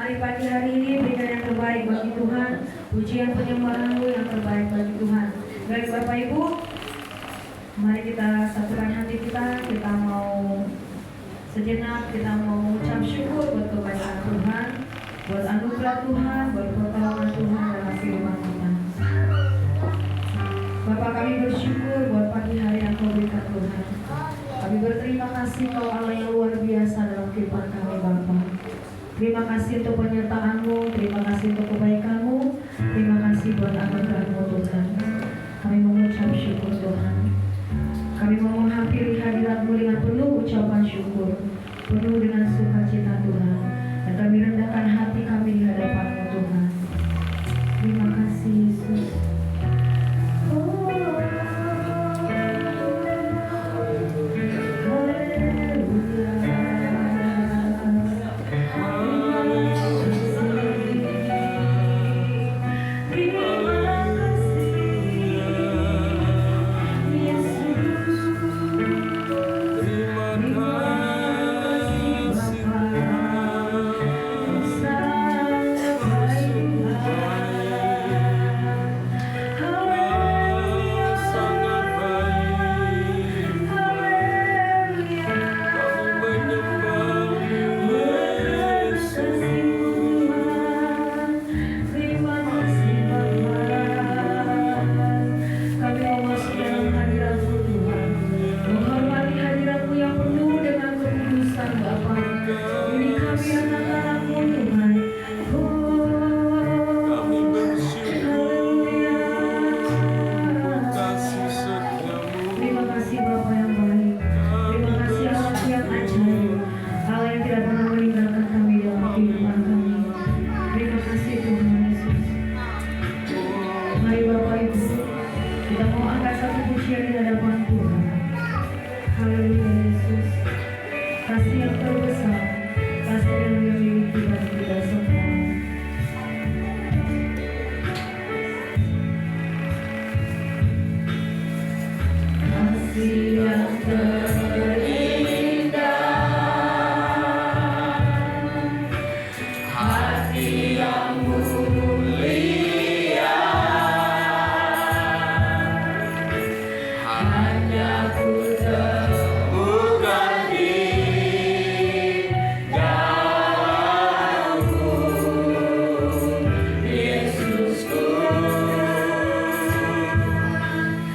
hari pagi hari ini berikan yang terbaik bagi Tuhan. Pujian penyembahan-Mu yang terbaik bagi Tuhan. Baik Bapak Ibu, mari kita satukan hati kita mau sejenak, kita mau ucap syukur buat kebaikan Tuhan, buat anugerah Tuhan, buat pertolongan Tuhan dalam firman Tuhan. Bapak, kami bersyukur buat pagi hari yang Kau berikan Tuhan. Kami berterima kasih Kau Allah yang luar biasa dalam kehidupan kami Bapak. Terima kasih untuk penyertaan-Mu, terima kasih untuk kebaikan-Mu, terima kasih buat anugerah-Mu Tuhan. Kami mengucap syukur Tuhan. Kami mau menghampiri hadirat-Mu dengan penuh ucapan syukur, penuh dengan sukacita Tuhan. Dan kami rendahkan hati kami di hadapan-Mu Tuhan. Terima kasih Yesus.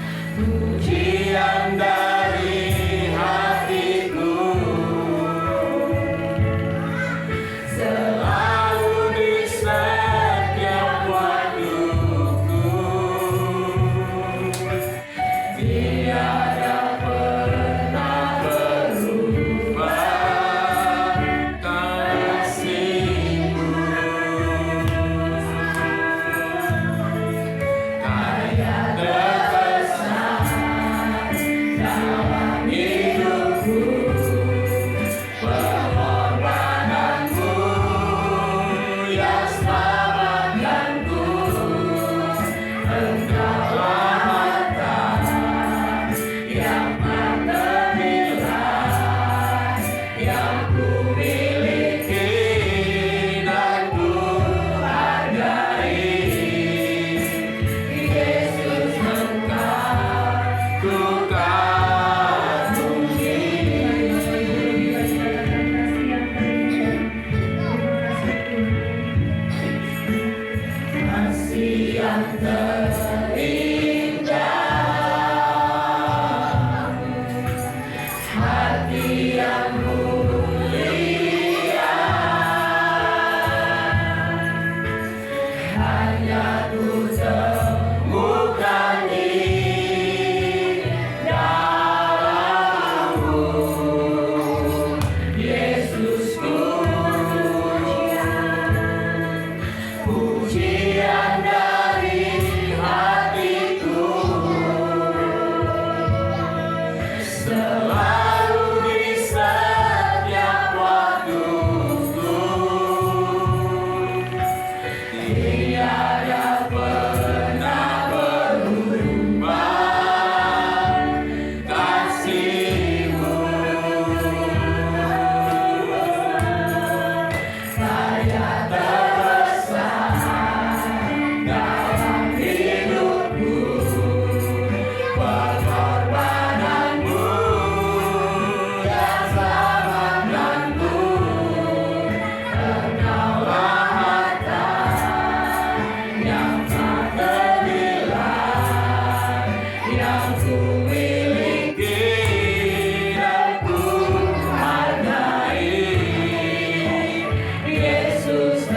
Pujian dari hati. Yesus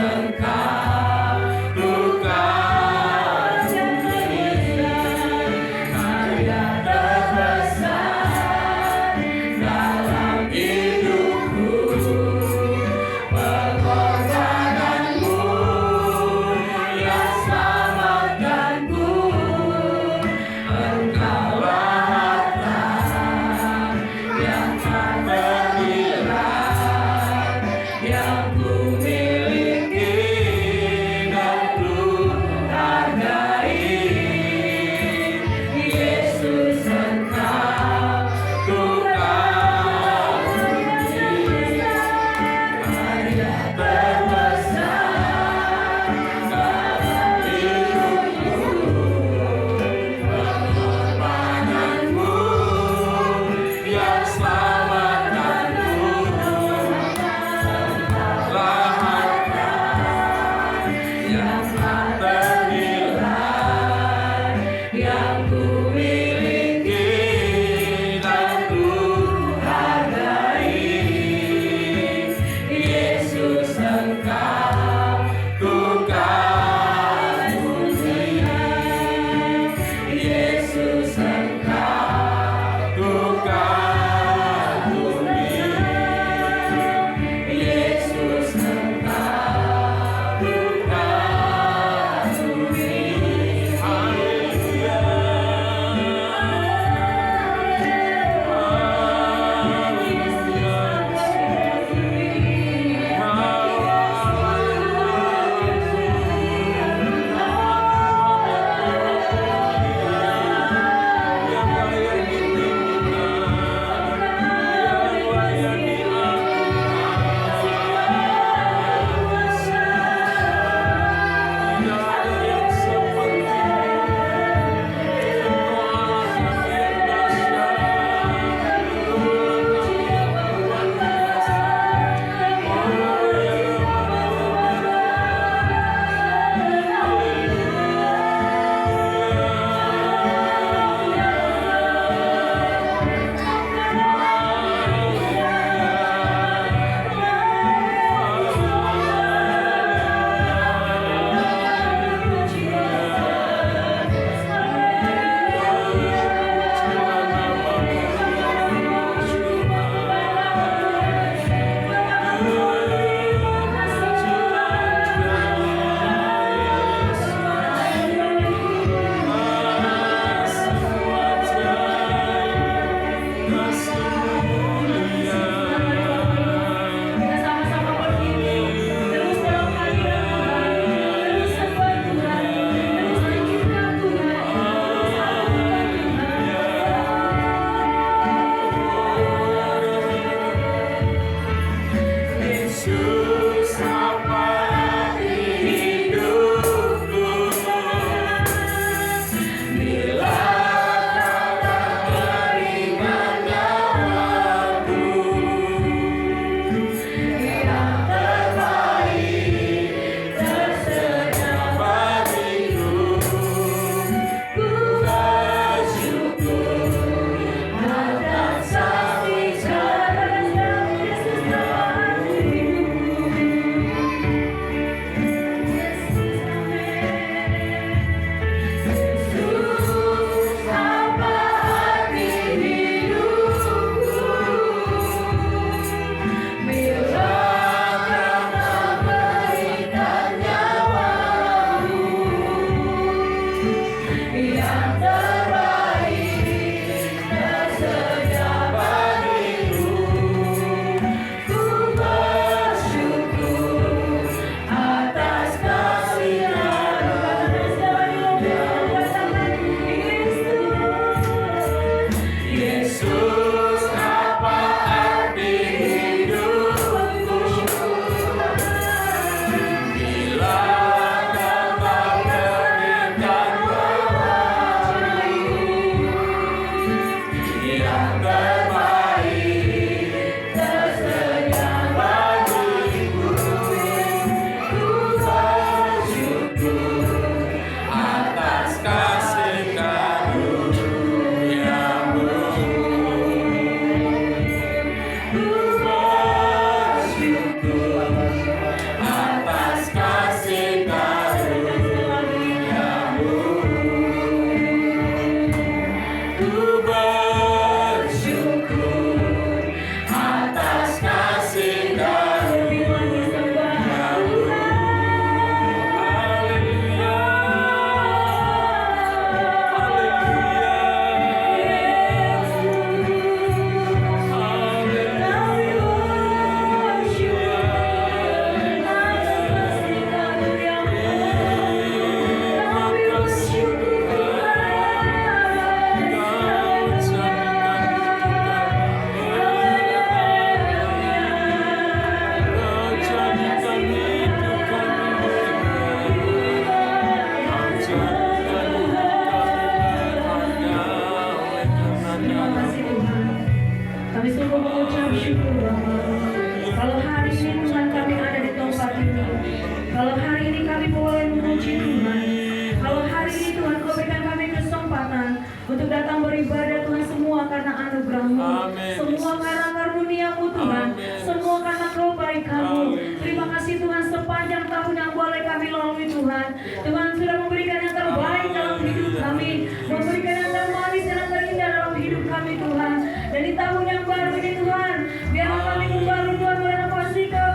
Tuhan. Tuhan sudah memberikan yang terbaik dalam hidup kami, memberikan yang termanis dan yang terindah dalam hidup kami Tuhan. Dan di tahun yang baru ini Tuhan, biarlah kami kembali Tuhan merenovasi ke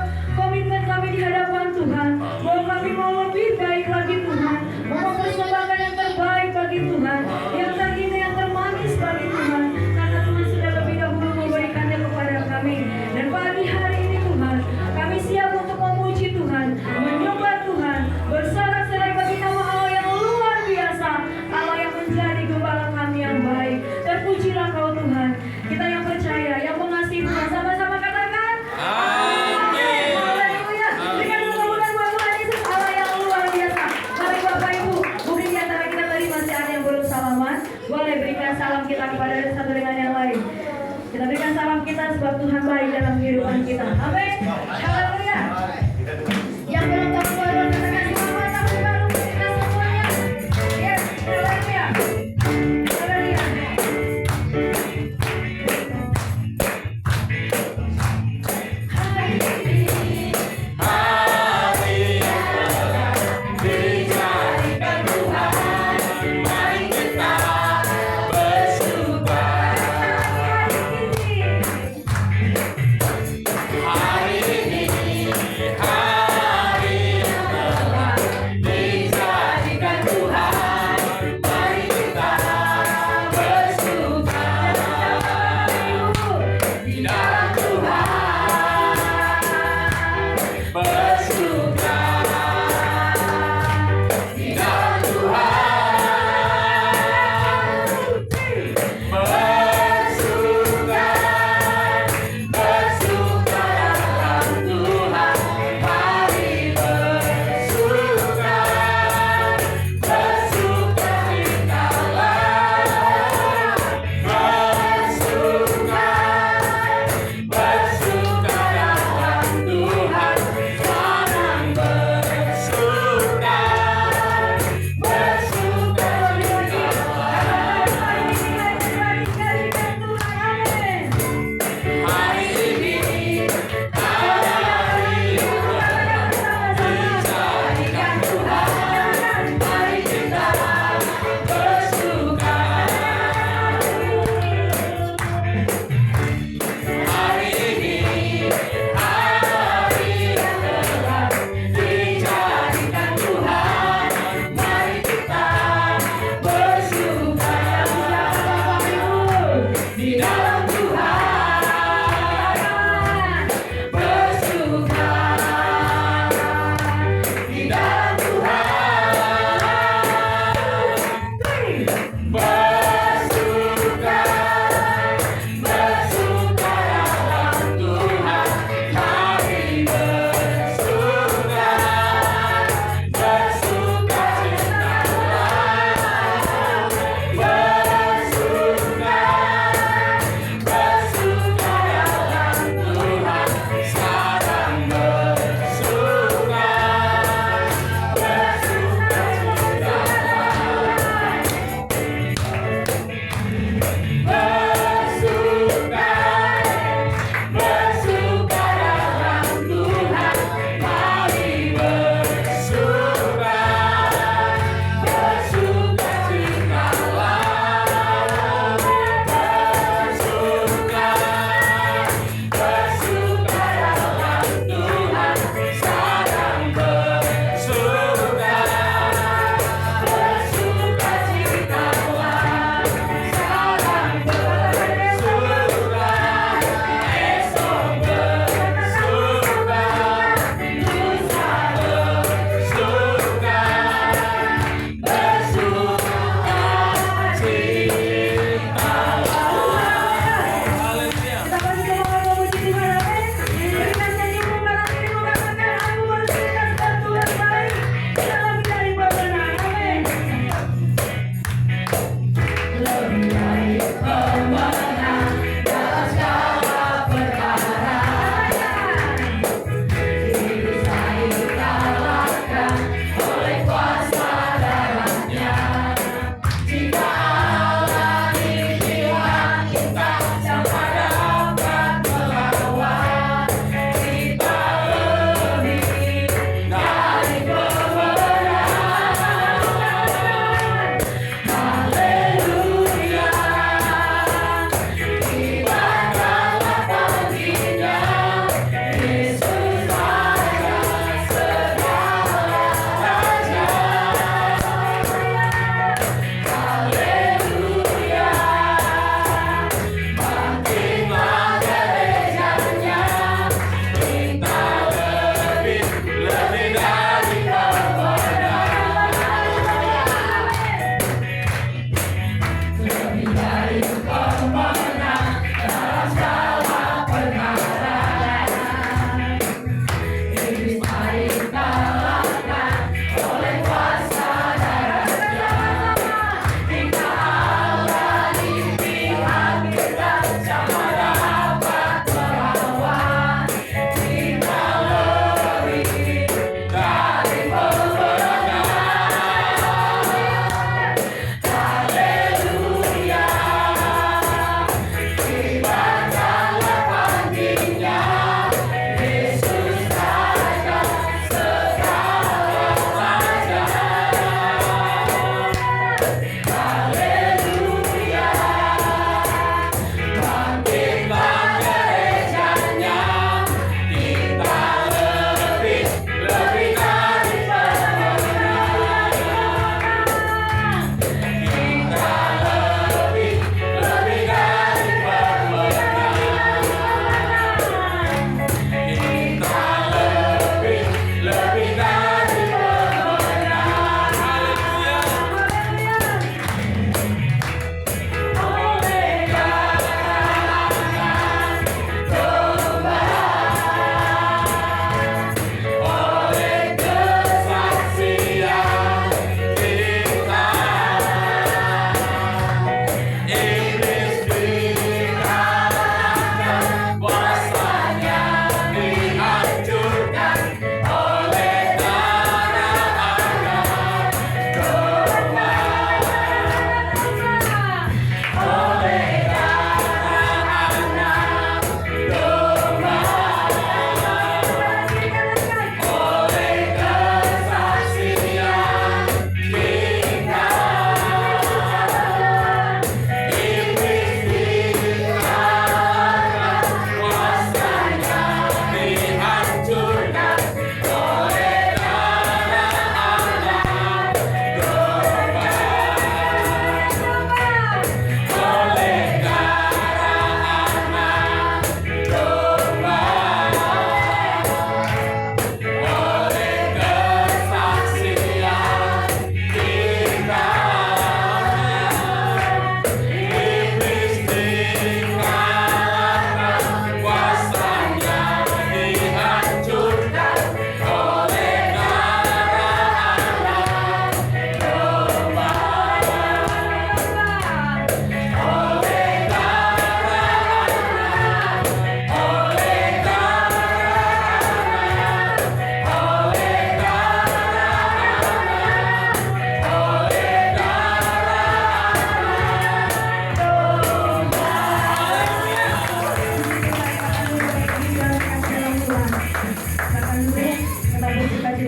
komitmen kami di hadapan Tuhan, bahwa kami mau lebih baik lagi Tuhan, mau mempersembahkan yang terbaik bagi Tuhan, yang terindah, yang termanis bagi Tuhan, karena Tuhan sudah lebih dahulu memberikannya kepada kami. Dan pagi hari ini Tuhan, kami siap untuk memuji Tuhan, menyembah Tuhan, bersorak-sorai bagi nama Allah yang luar biasa, Allah yang menjadi gembala kami yang baik. Terpujilah Kau Tuhan. Kita yang percaya, yang mengasihi Tuhan, sama-sama katakan amin. Haleluya. Berikan kemuliaan buat Tuhan Yesus, Allah yang luar biasa. Mari Bapak Ibu, mungkin di antara kita tadi masih ada yang belum salaman, boleh berikan salam kita kepada satu dengan yang lain. Kita berikan salam kita sebab Tuhan baik dalam kehidupan kita. Amin. Haleluya. Yang belum tahu baru katakan selamat tahun baru kita semuanya. Yes, haleluya. Haleluya. Hari ini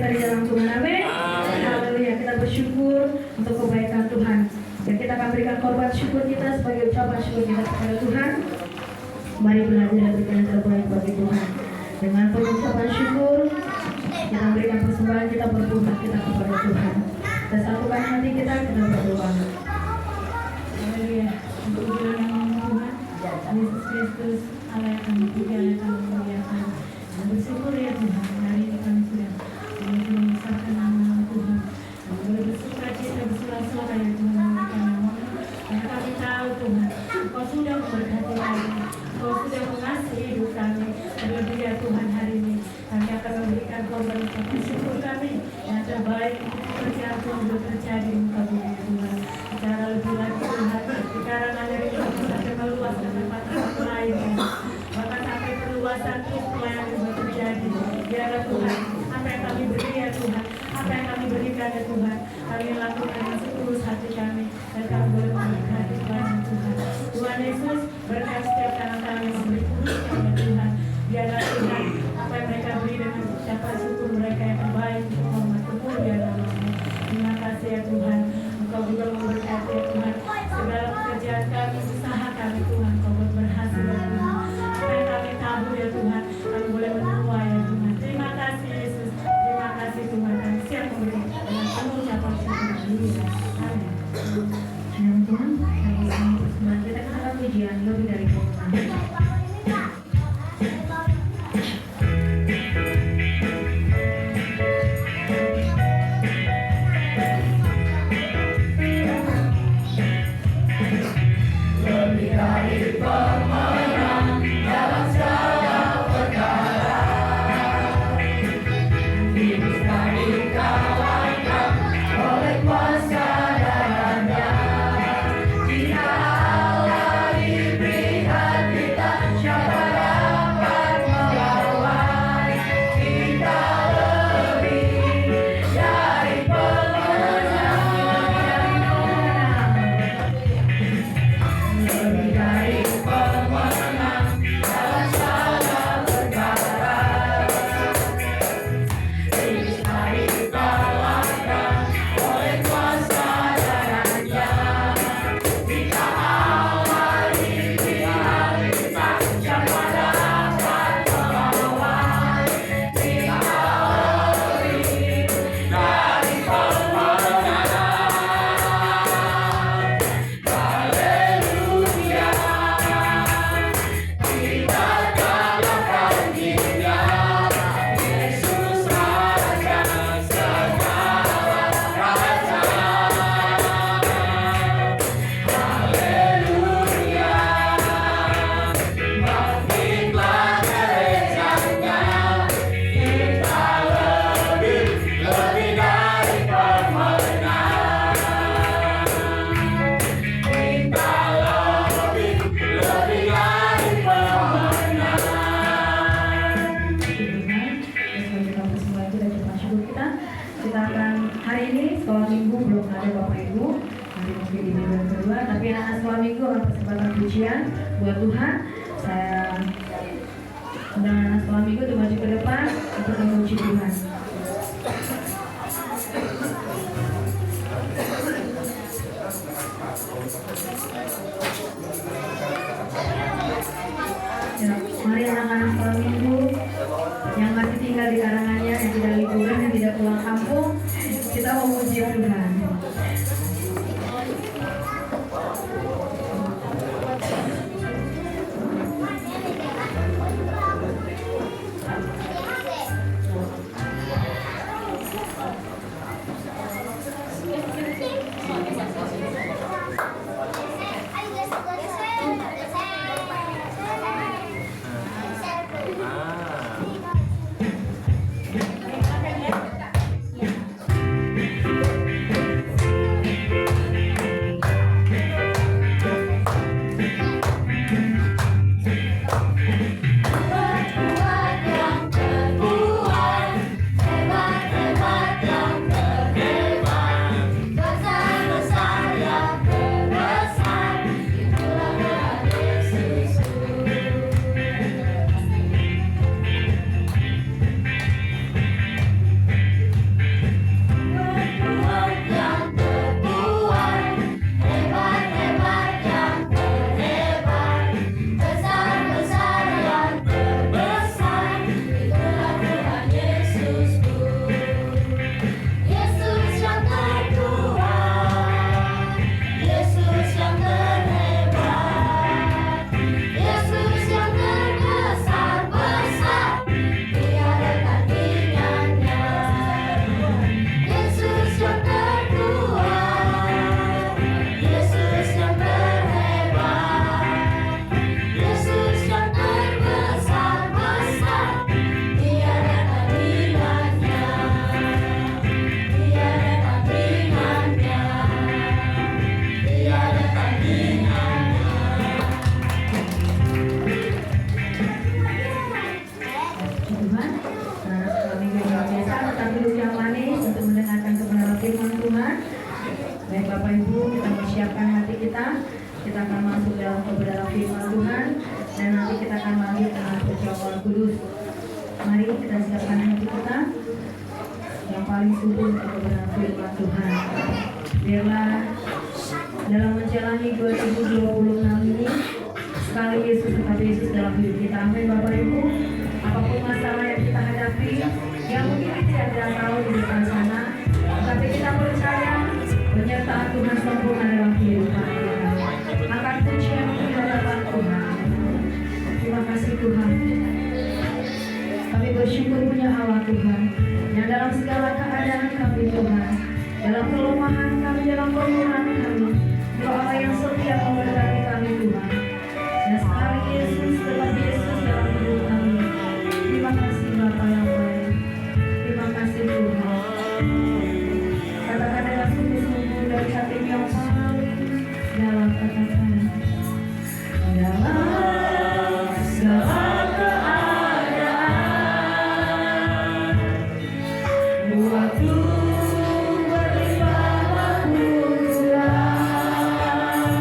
kita di dalam Tuhan. Amin. Haleluya. Kita bersyukur untuk kebaikan Tuhan. Dan kita akan berikan korban syukur kita sebagai ucapan syukur kita kepada Tuhan. Mari belajar dan berikan yang terbaik bagi Tuhan. Dengan pengucapan syukur, kita berikan persembahan kita berdoa kita kepada Tuhan. Dan satukan hati kita berdoa. Haleluya. Untuk ujian nama Tuhan, Yesus Kristus, Allah yang kami puji, Allah yang kami muliakan. Dan bersyukur ya Tuhan, hari ini kami sudah membesarkan nama Tuhan. Kami boleh bersuka cita, bersulah-sulah ya Tuhan, memberikan nama. Karena kami tahu Tuhan, Engkau sudah memberkati kami, Engkau sudah mengasihi hidup kami. Terlebih ya Tuhan, hari ini kami akan memberikan korban ucapan syukur kami yang terbaik untuk pekerjaan Tuhan bekerja di muka bumi Tuhan. Secara lebih lagi Tuhan, sekarang ada yang sampai meluas ke tempat-tempat lain ya. Bahkan sampai perluasan pelayanan yang terjadi. Biarlah Tuhan, apa yang kami beri ya Tuhan, apa yang kami berikan ya Tuhan, kami lakukan dengan setulus hati kami dan kami boleh memberkati pelayanan Tuhan. Tuhan Yesus, berkati setiap tangan-tangan yang memberi kurusnya ya Tuhan. Biarlah Tuhan, apa yang mereka beri dengan ucapan syukur mereka yang terbaik untuk hormat kemuliaan nama-Mu. Terima kasih ya Tuhan. Engkau juga memberkati ya Tuhan segala pekerjaan kami, usaha kami Tuhan. Kau buat berhasil ya Tuhan. Apa yang kami tabur ya Tuhan, kami boleh menuai ya Tuhan. Terima kasih Yesus. Terima kasih Tuhan. Kami siap memberi dengan penuh ucapan syukur. Amin. Shalom Tuhan. Hari ini persembahan kita akan pujian lebih dari pengulangan. Buat Tuhan, saya undang anak sekolah minggu untuk maju ke depan untuk memuji Tuhan. Ya, mari anak-anak sekolah minggu yang masih tinggal di Karanganyar, yang tidak liburan, yang tidak pulang kampung, kita memuji Tuhan. Hebat yang sungguh untuk kebenaran firman Tuhan. Biarlah dalam menjalani 2026 ini, sekali Yesus tetap Yesus dalam hidup kita. Amin Bapak Ibu. Apapun masalah yang kita hadapi, yang mungkin tidak ada tahu di depan sana, tapi kita percaya penyertaan Tuhan sempurna dalam kehidupan kita. Angkat pujian di hadapan Tuhan. Terima kasih Tuhan. Kami bersyukur punya Allah Tuhan, yang dalam segala keadaan kami Tuhan, dalam kelemahan kami, dalam kekurangan kami, Engkau Allah yang setia memberkati kami Tuhan. Dan sekali Yesus tetap Yesus dalam hidup kami. Terima kasih Bapa yang baik. Terima kasih Tuhan. Katakan dengan sungguh-sungguh dari hati yang paling dalam, katakan dalam segala keadaan, waktu berlimpah waktu Tuhan,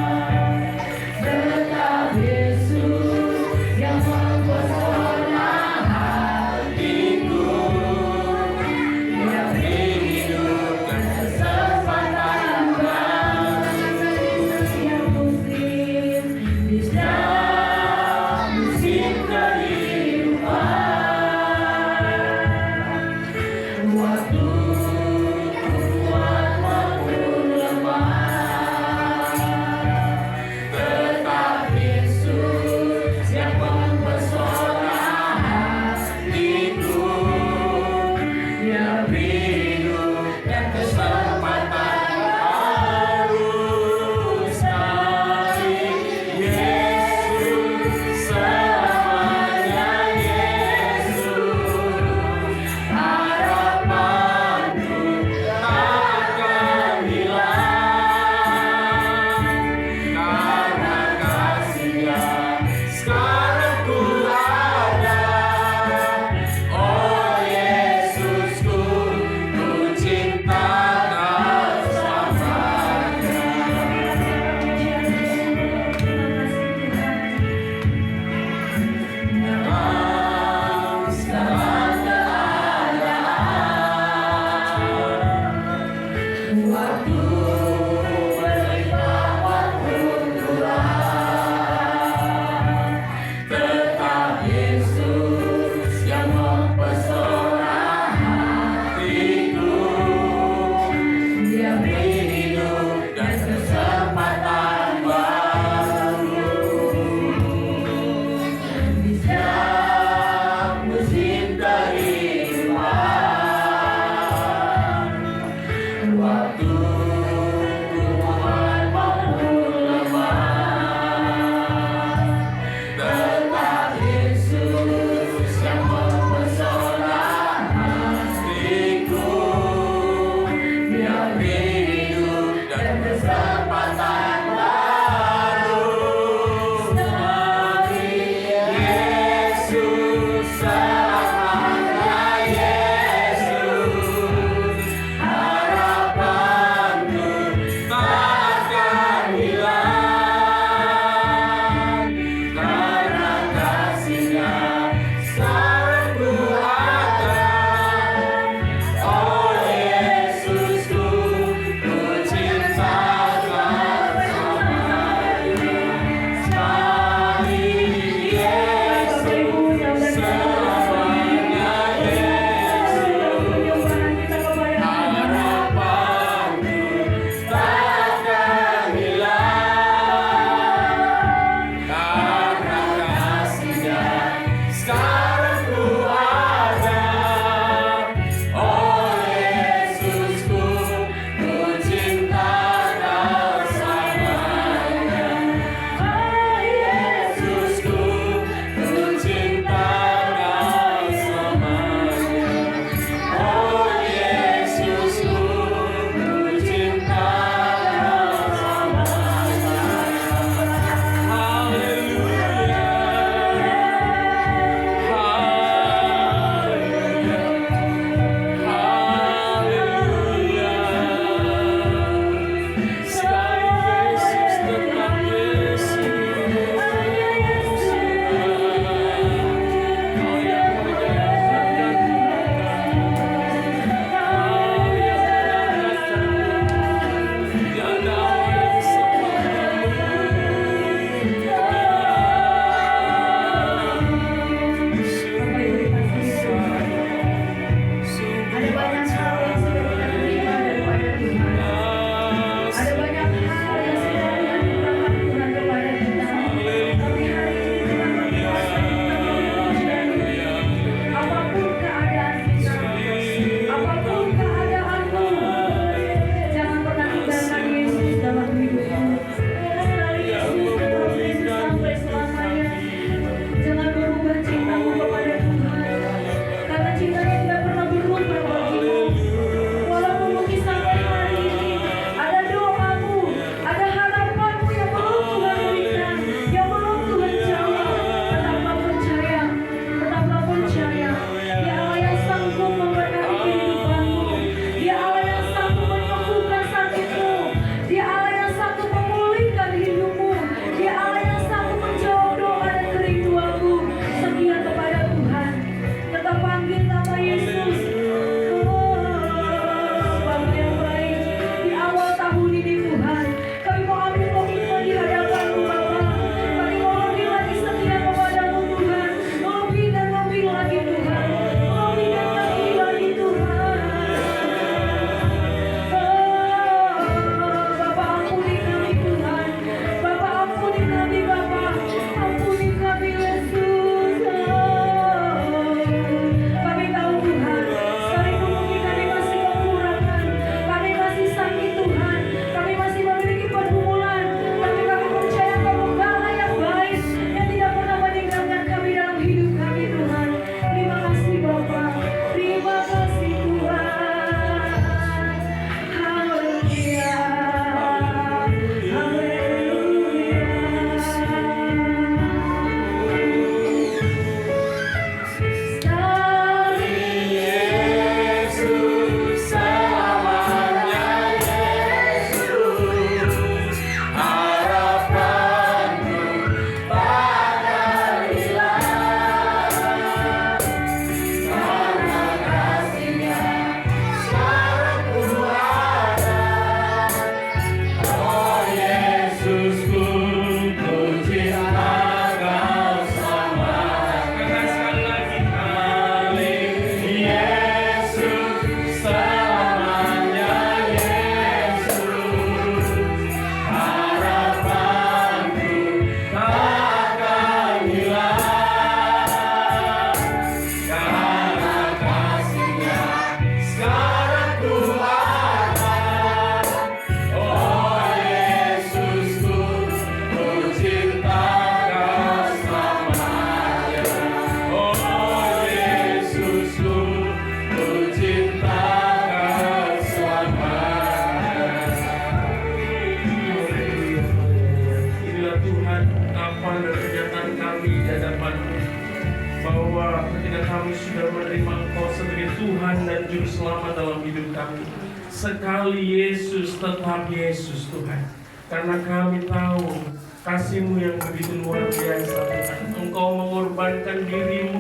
Tuhan dan Juru Selamat dalam hidup kami. Sekali Yesus, tetap Yesus Tuhan. Karena kami tahu kasih-Mu yang begitu luar biasa Tuhan. Engkau mengorbankan diri-Mu,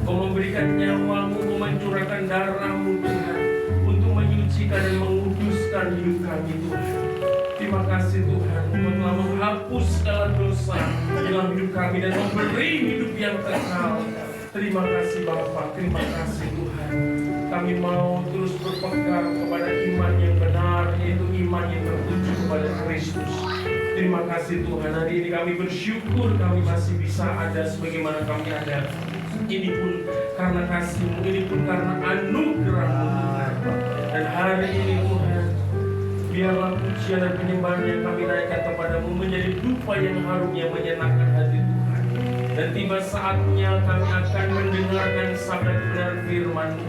Engkau memberikan nyawa-Mu, Engkau mencurahkan darah-Mu Tuhan, untuk menyucikan dan menguduskan hidup kami Tuhan. Terima kasih Tuhan, Engkau telah menghapus segala dosa dalam hidup kami dan memberi hidup yang kekal. Terima kasih Bapa, terima kasih Tuhan. Kami mau terus berpegang kepada iman yang benar, yaitu iman yang tertuju kepada Kristus. Terima kasih Tuhan, hari ini kami bersyukur kami masih bisa ada sebagaimana kami ada. Ini pun karena kasih-Mu, ini pun karena anugerah-Mu Tuhan. Dan hari ini Tuhan, biarlah pujian dan penyembahan yang kami naikkan kepadamu menjadi dupa yang harum yang menyenangkan hati Tuhan. Dan tiba saatnya kami akan mendengarkan sabda kebenaran firman-Mu.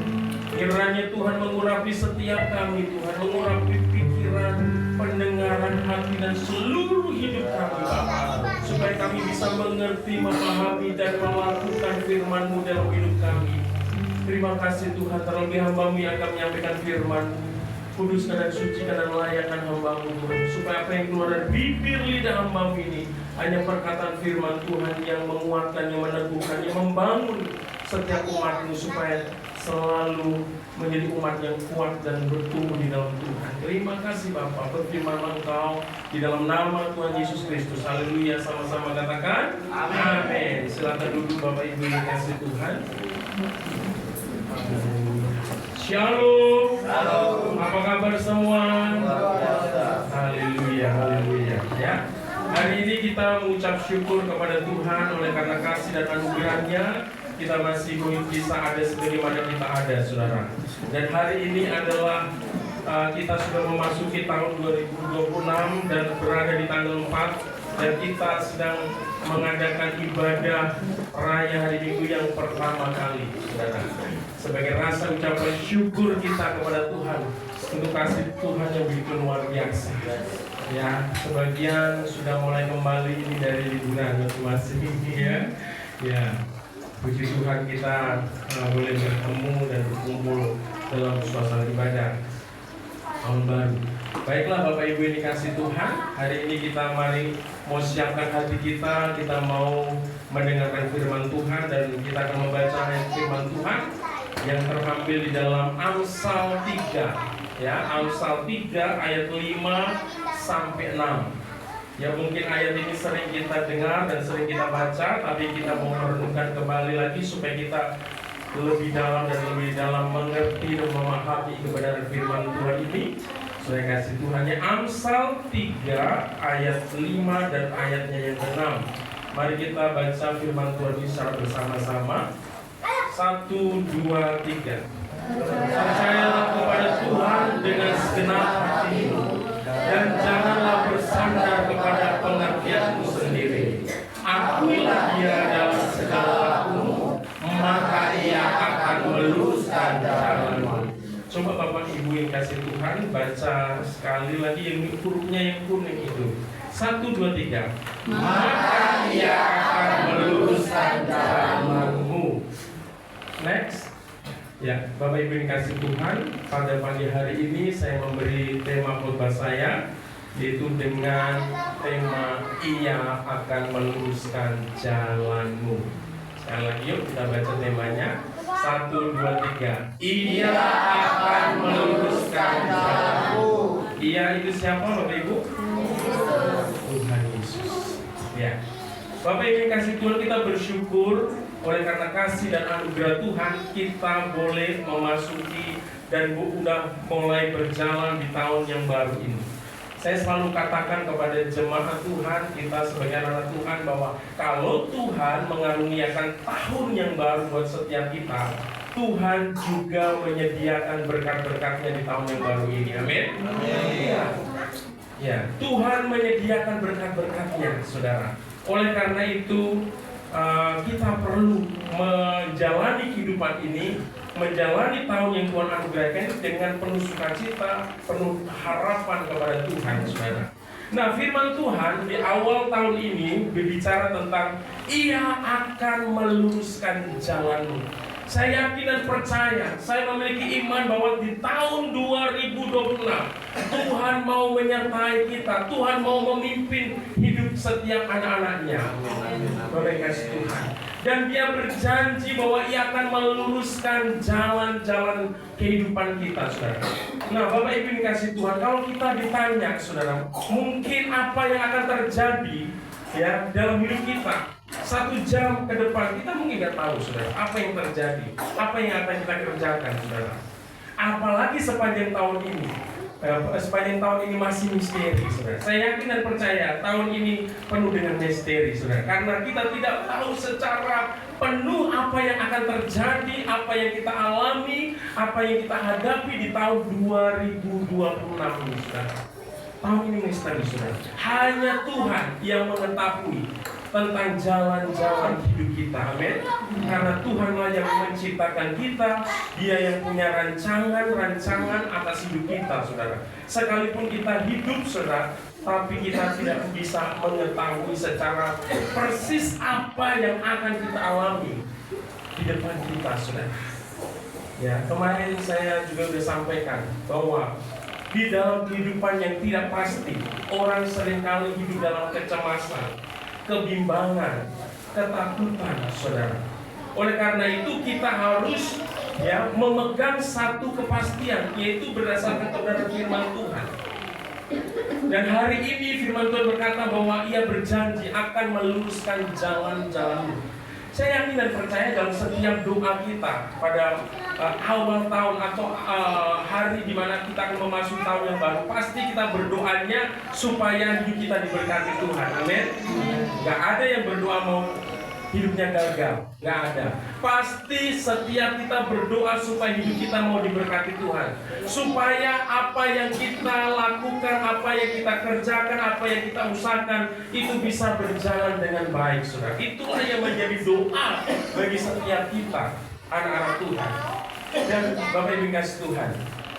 Kiranya Tuhan mengurapi setiap kami Tuhan, mengurapi pikiran, pendengaran hati dan seluruh hidup kami Bapa, supaya kami bisa mengerti, memahami dan melakukan firman-Mu dalam hidup kami. Terima kasih Tuhan, terlebih hamba-Mu yang akan menyampaikan firman-Mu. Kuduskan dan sucikan dan layakan hamba-Mu Tuhan, supaya apa yang keluar dari bibir lidah hamba-Mu ini hanya perkataan firman Tuhan yang menguatkan, yang meneguhkan, yang membangun setiap umat-Mu, supaya selalu menjadi umat yang kuat dan bertumbuh di dalam Tuhan. Terima kasih Bapa, berfirmanlah Engkau di dalam nama Tuhan Yesus Kristus. Haleluya, sama-sama katakan amin. Silakan duduk Bapak Ibu yang kasih Tuhan. Shalom. Shalom. Apa kabar semua? Haleluya, haleluya. Ya. Hari ini kita mengucap syukur kepada Tuhan oleh karena kasih dan anugerah-Nya. Kita masih bisa ada sebagaimana kita ada, saudara. Dan hari ini adalah kita sudah memasuki tahun 2026 dan berada di tanggal 4, dan kita sedang mengadakan ibadah raya hari Minggu yang pertama kali, saudara. Sebagai rasa ucapan syukur kita kepada Tuhan untuk kasih Tuhan yang begitu luar biasa. Ya, sebagian sudah mulai kembali ini dari liburan masing-masing, ya. Ya. Puji Tuhan kita boleh bertemu dan berkumpul dalam suasana ibadah tahun baru. Baiklah Bapak Ibu yang dikasih Tuhan, hari ini kita mau siapkan hati kita mau mendengarkan firman Tuhan, dan kita akan membaca ayat firman Tuhan yang terambil di dalam Amsal 3, ya, Amsal 3 ayat 5 sampai 6. Ya, mungkin ayat ini sering kita dengar dan sering kita baca, tapi kita mau merenungkan kembali lagi supaya kita lebih dalam dan lebih dalam mengerti dan memahami kebenaran firman Tuhan ini. Saya kasih Tuhannya Amsal 3 ayat 5 dan ayatnya yang ke-6. Mari kita baca firman Tuhan ini secara bersama-sama. 1, 2, 3. Percayalah kepada Tuhan dengan segenap hatimu, dan janganlah bersandar kepada pengertianmu sendiri. Akuilah Dia dalam segala lakumu, maka Ia akan meluruskan jalanmu. Coba Bapak Ibu yang kasih Tuhan baca sekali lagi yang hurufnya yang kuning itu. 1, 2, 3. Maka Ia akan meluruskan jalanmu. Next. Ya, Bapak Ibu yang kasih Tuhan, pada pagi hari ini saya memberi tema khotbah saya, yaitu dengan tema Ia akan meluruskan jalanmu. Sekali lagi yuk kita baca temanya. 1, 2, 3. Ia akan meluruskan jalanmu. Ia itu siapa Bapak Ibu? Tuhan Yesus. Ya, Bapak Ibu yang kasih Tuhan, kita bersyukur oleh karena kasih dan anugerah Tuhan, kita boleh memasuki dan udah mulai berjalan di tahun yang baru ini. Saya selalu katakan kepada jemaat Tuhan, kita sebagai anak Tuhan, bahwa kalau Tuhan mengaruniakan tahun yang baru buat setiap kita, Tuhan juga menyediakan berkat-berkatnya di tahun yang baru ini. Amin. Ya, Tuhan menyediakan berkat-berkatnya, saudara. Oleh karena itu, kita perlu menjalani kehidupan ini, menjalani tahun yang Tuhan anugerahkan dengan penuh sukacita, penuh harapan kepada Tuhan, saudara. Nah, firman Tuhan di awal tahun ini berbicara tentang Ia akan meluruskan jalanmu. Saya yakin dan percaya, saya memiliki iman bahwa di tahun 2026 Tuhan mau menyertai kita, Tuhan mau memimpin hidup setiap anak-anaknya. Oleh kasih Tuhan. Dan Dia berjanji bahwa Ia akan meluruskan jalan-jalan kehidupan kita, saudara. Nah, Bapak Ibu dikasih Tuhan, kalau kita ditanya, saudara, mungkin apa yang akan terjadi ya dalam hidup kita 1 jam ke depan, kita mungkin nggak tahu, saudara, apa yang terjadi, apa yang akan kita kerjakan, saudara. Apalagi sepanjang tahun ini. Sepanjang tahun ini masih misteri, saudara. Saya yakin dan percaya tahun ini penuh dengan misteri, saudara. Karena kita tidak tahu secara penuh apa yang akan terjadi, apa yang kita alami, apa yang kita hadapi di tahun 2026 ini, saudara. Tahun ini misteri, saudara. Hanya Tuhan yang mengetahui tentang jalan-jalan hidup kita, amin. Karena Tuhanlah yang menciptakan kita, Dia yang punya rancangan atas hidup kita, saudara. Sekalipun kita hidup, saudara, tapi kita tidak bisa mengetahui secara persis apa yang akan kita alami di depan kita, saudara. Ya, kemarin saya juga sudah sampaikan bahwa di dalam kehidupan yang tidak pasti, orang seringkali hidup dalam kecemasan, kebimbangan, ketakutan, saudara. Oleh karena itu kita harus ya memegang satu kepastian, yaitu berdasarkan kebenaran firman Tuhan. Dan hari ini firman Tuhan berkata bahwa Ia berjanji akan meluruskan jalan-jalanmu. Saya yakin dan percaya dalam setiap doa kita pada awal tahun atau hari di mana kita akan memasuki tahun yang baru, pasti kita berdoanya supaya hidup kita diberkati Tuhan. Amin. Gak ada yang berdoa mau hidupnya gagal, gak ada. Pasti setiap kita berdoa supaya hidup kita mau diberkati Tuhan, supaya apa yang kita lakukan, apa yang kita kerjakan, apa yang kita usahakan itu bisa berjalan dengan baik, saudara. Itulah yang menjadi doa bagi setiap kita, anak-anak Tuhan. Dan Bapak Ibu kasih Tuhan,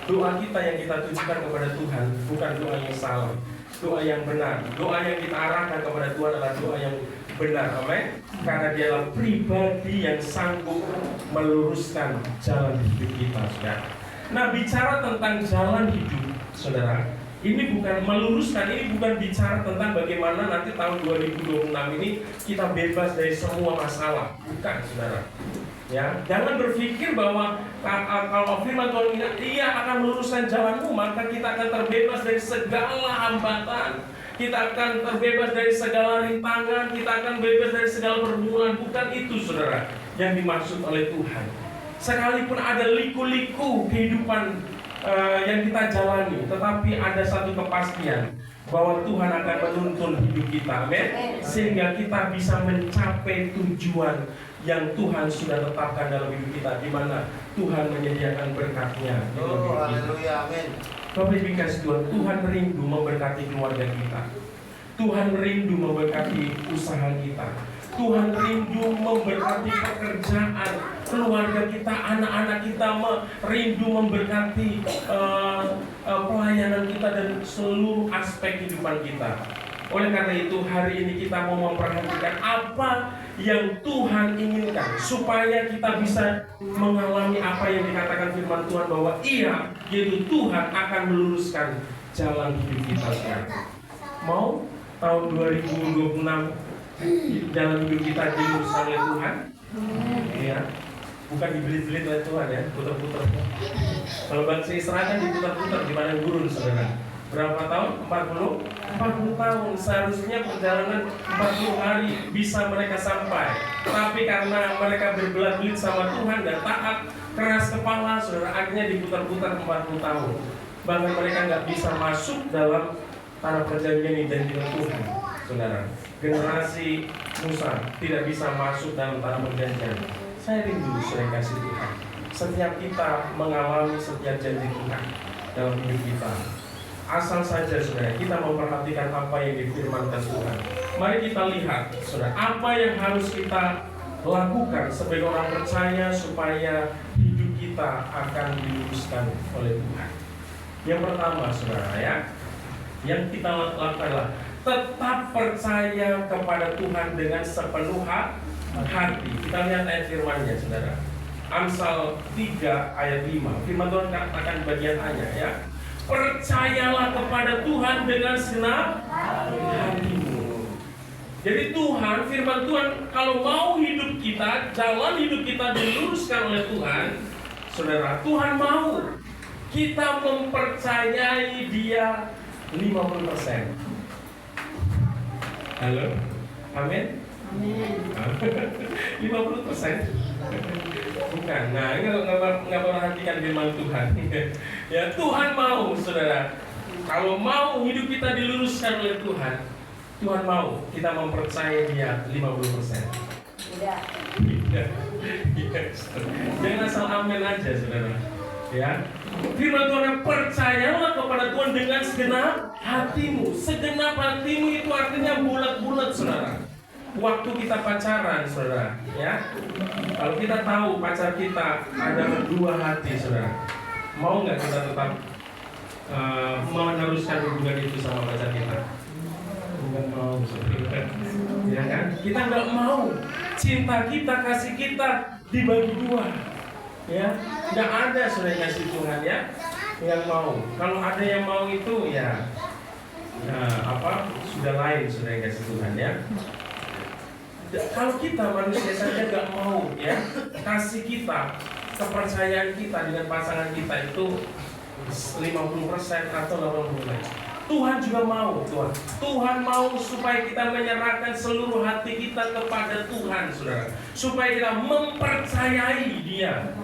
doa kita yang kita tujukan kepada Tuhan bukan doa yang salah, doa yang benar. Doa yang kita arahkan kepada Tuhan adalah doa yang benar, amin. Karena Dia adalah pribadi yang sanggup meluruskan jalan hidup kita, saudara. Nah, bicara tentang jalan hidup, saudara, ini bukan meluruskan, ini bukan bicara tentang bagaimana nanti tahun 2026 ini kita bebas dari semua masalah, bukan, saudara. Ya, jangan berpikir bahwa kalau firman Tuhan bilang Ia akan meluruskan jalanmu, maka kita akan terbebas dari segala hambatan, kita akan terbebas dari segala rintangan, kita akan bebas dari segala pergumulan. Bukan itu, saudara, yang dimaksud oleh Tuhan. Sekalipun ada liku-liku kehidupan yang kita jalani, tetapi ada satu kepastian bahwa Tuhan akan menuntun hidup kita, amin, sehingga kita bisa mencapai tujuan yang Tuhan sudah tetapkan dalam hidup kita, di mana Tuhan menyediakan berkat-Nya di dalam hidup kita. Haleluya, amin. Bapak Ibu kasih Tuhan, Tuhan rindu memberkati keluarga kita. Tuhan rindu memberkati usaha kita. Tuhan rindu memberkati pekerjaan keluarga kita, anak-anak kita, rindu memberkati pelayanan kita dan seluruh aspek kehidupan kita. Oleh karena itu hari ini kita mau memperhatikan apa yang Tuhan inginkan, supaya kita bisa mengalami apa yang dikatakan firman Tuhan bahwa Ia, yaitu Tuhan, akan meluruskan jalan hidup kita sekarang. Mau tahun 2026 jalan hidup kita diluruskan oleh Tuhan? Iya. Bukan dibelit-belit oleh Tuhan, ya, putar-putar. Kalau bangsa Israel kan diputar-putar di padang gurun, saudara. Berapa tahun? 40 tahun. Seharusnya perjalanan 40 hari bisa mereka sampai. Tapi karena mereka berbelat-belit sama Tuhan dan taat, keras kepala, saudara, akhirnya diputar-putar 40 tahun. Bahkan mereka nggak bisa masuk dalam tanah perjanjian ini dan juga Tuhan, saudara. Generasi Musa tidak bisa masuk dalam tanah perjanjian. Saya rindu, saudara kasih Tuhan, setiap kita mengalami setiap janji Tuhan dalam hidup kita. Asal saja, saudara, kita memperhatikan apa yang difirmankan Tuhan. Mari kita lihat, saudara, apa yang harus kita lakukan sebagai orang percaya supaya hidup kita akan diluruskan oleh Tuhan. Yang pertama, saudara, ya, yang kita lakukan adalah tetap percaya kepada Tuhan dengan sepenuh hati. Kita lihat ayat firman-Nya, saudara. Amsal 3 ayat 5. Firman Tuhan katakan bagian A-nya ya. Percayalah kepada Tuhan dengan segenap hatimu. Jadi Tuhan, firman Tuhan, kalau mau hidup kita, jalan hidup kita diluruskan oleh Tuhan, saudara, Tuhan mau kita mempercayai Dia 50%. Halo? Amin? Amin. 50%? Bukan. Nah, ini nggak perhatikan firman Tuhan. Ya, Tuhan mau, saudara. Kalau mau hidup kita diluruskan oleh Tuhan, Tuhan mau kita mempercayai Dia 50%. Tidak. Jangan asal amin aja, saudara. Ya, firman Tuhan, percayalah kepada Tuhan dengan segenap hatimu. Segenap hatimu itu artinya bulat-bulat, saudara. Waktu kita pacaran, saudara, ya, kalau kita tahu pacar kita ada dua hati, saudara, mau nggak kita tetap meneruskan hubungan itu sama pacar kita? Nggak mau, saudara. Ya kan? Kita nggak mau cinta kita, kasih kita dibagi dua. Ya, nggak ada, saudara, yang kasih Tuhan ya yang mau. Kalau ada yang mau itu ya, sudah lain, saudara, yang kasih Tuhan ya. Kalau kita manusia saja nggak mau ya, kasih kita, kepercayaan kita dengan pasangan kita itu 50% atau 80%. Tuhan juga mau, Tuhan mau supaya kita menyerahkan seluruh hati kita kepada Tuhan, saudara, supaya kita mempercayai Dia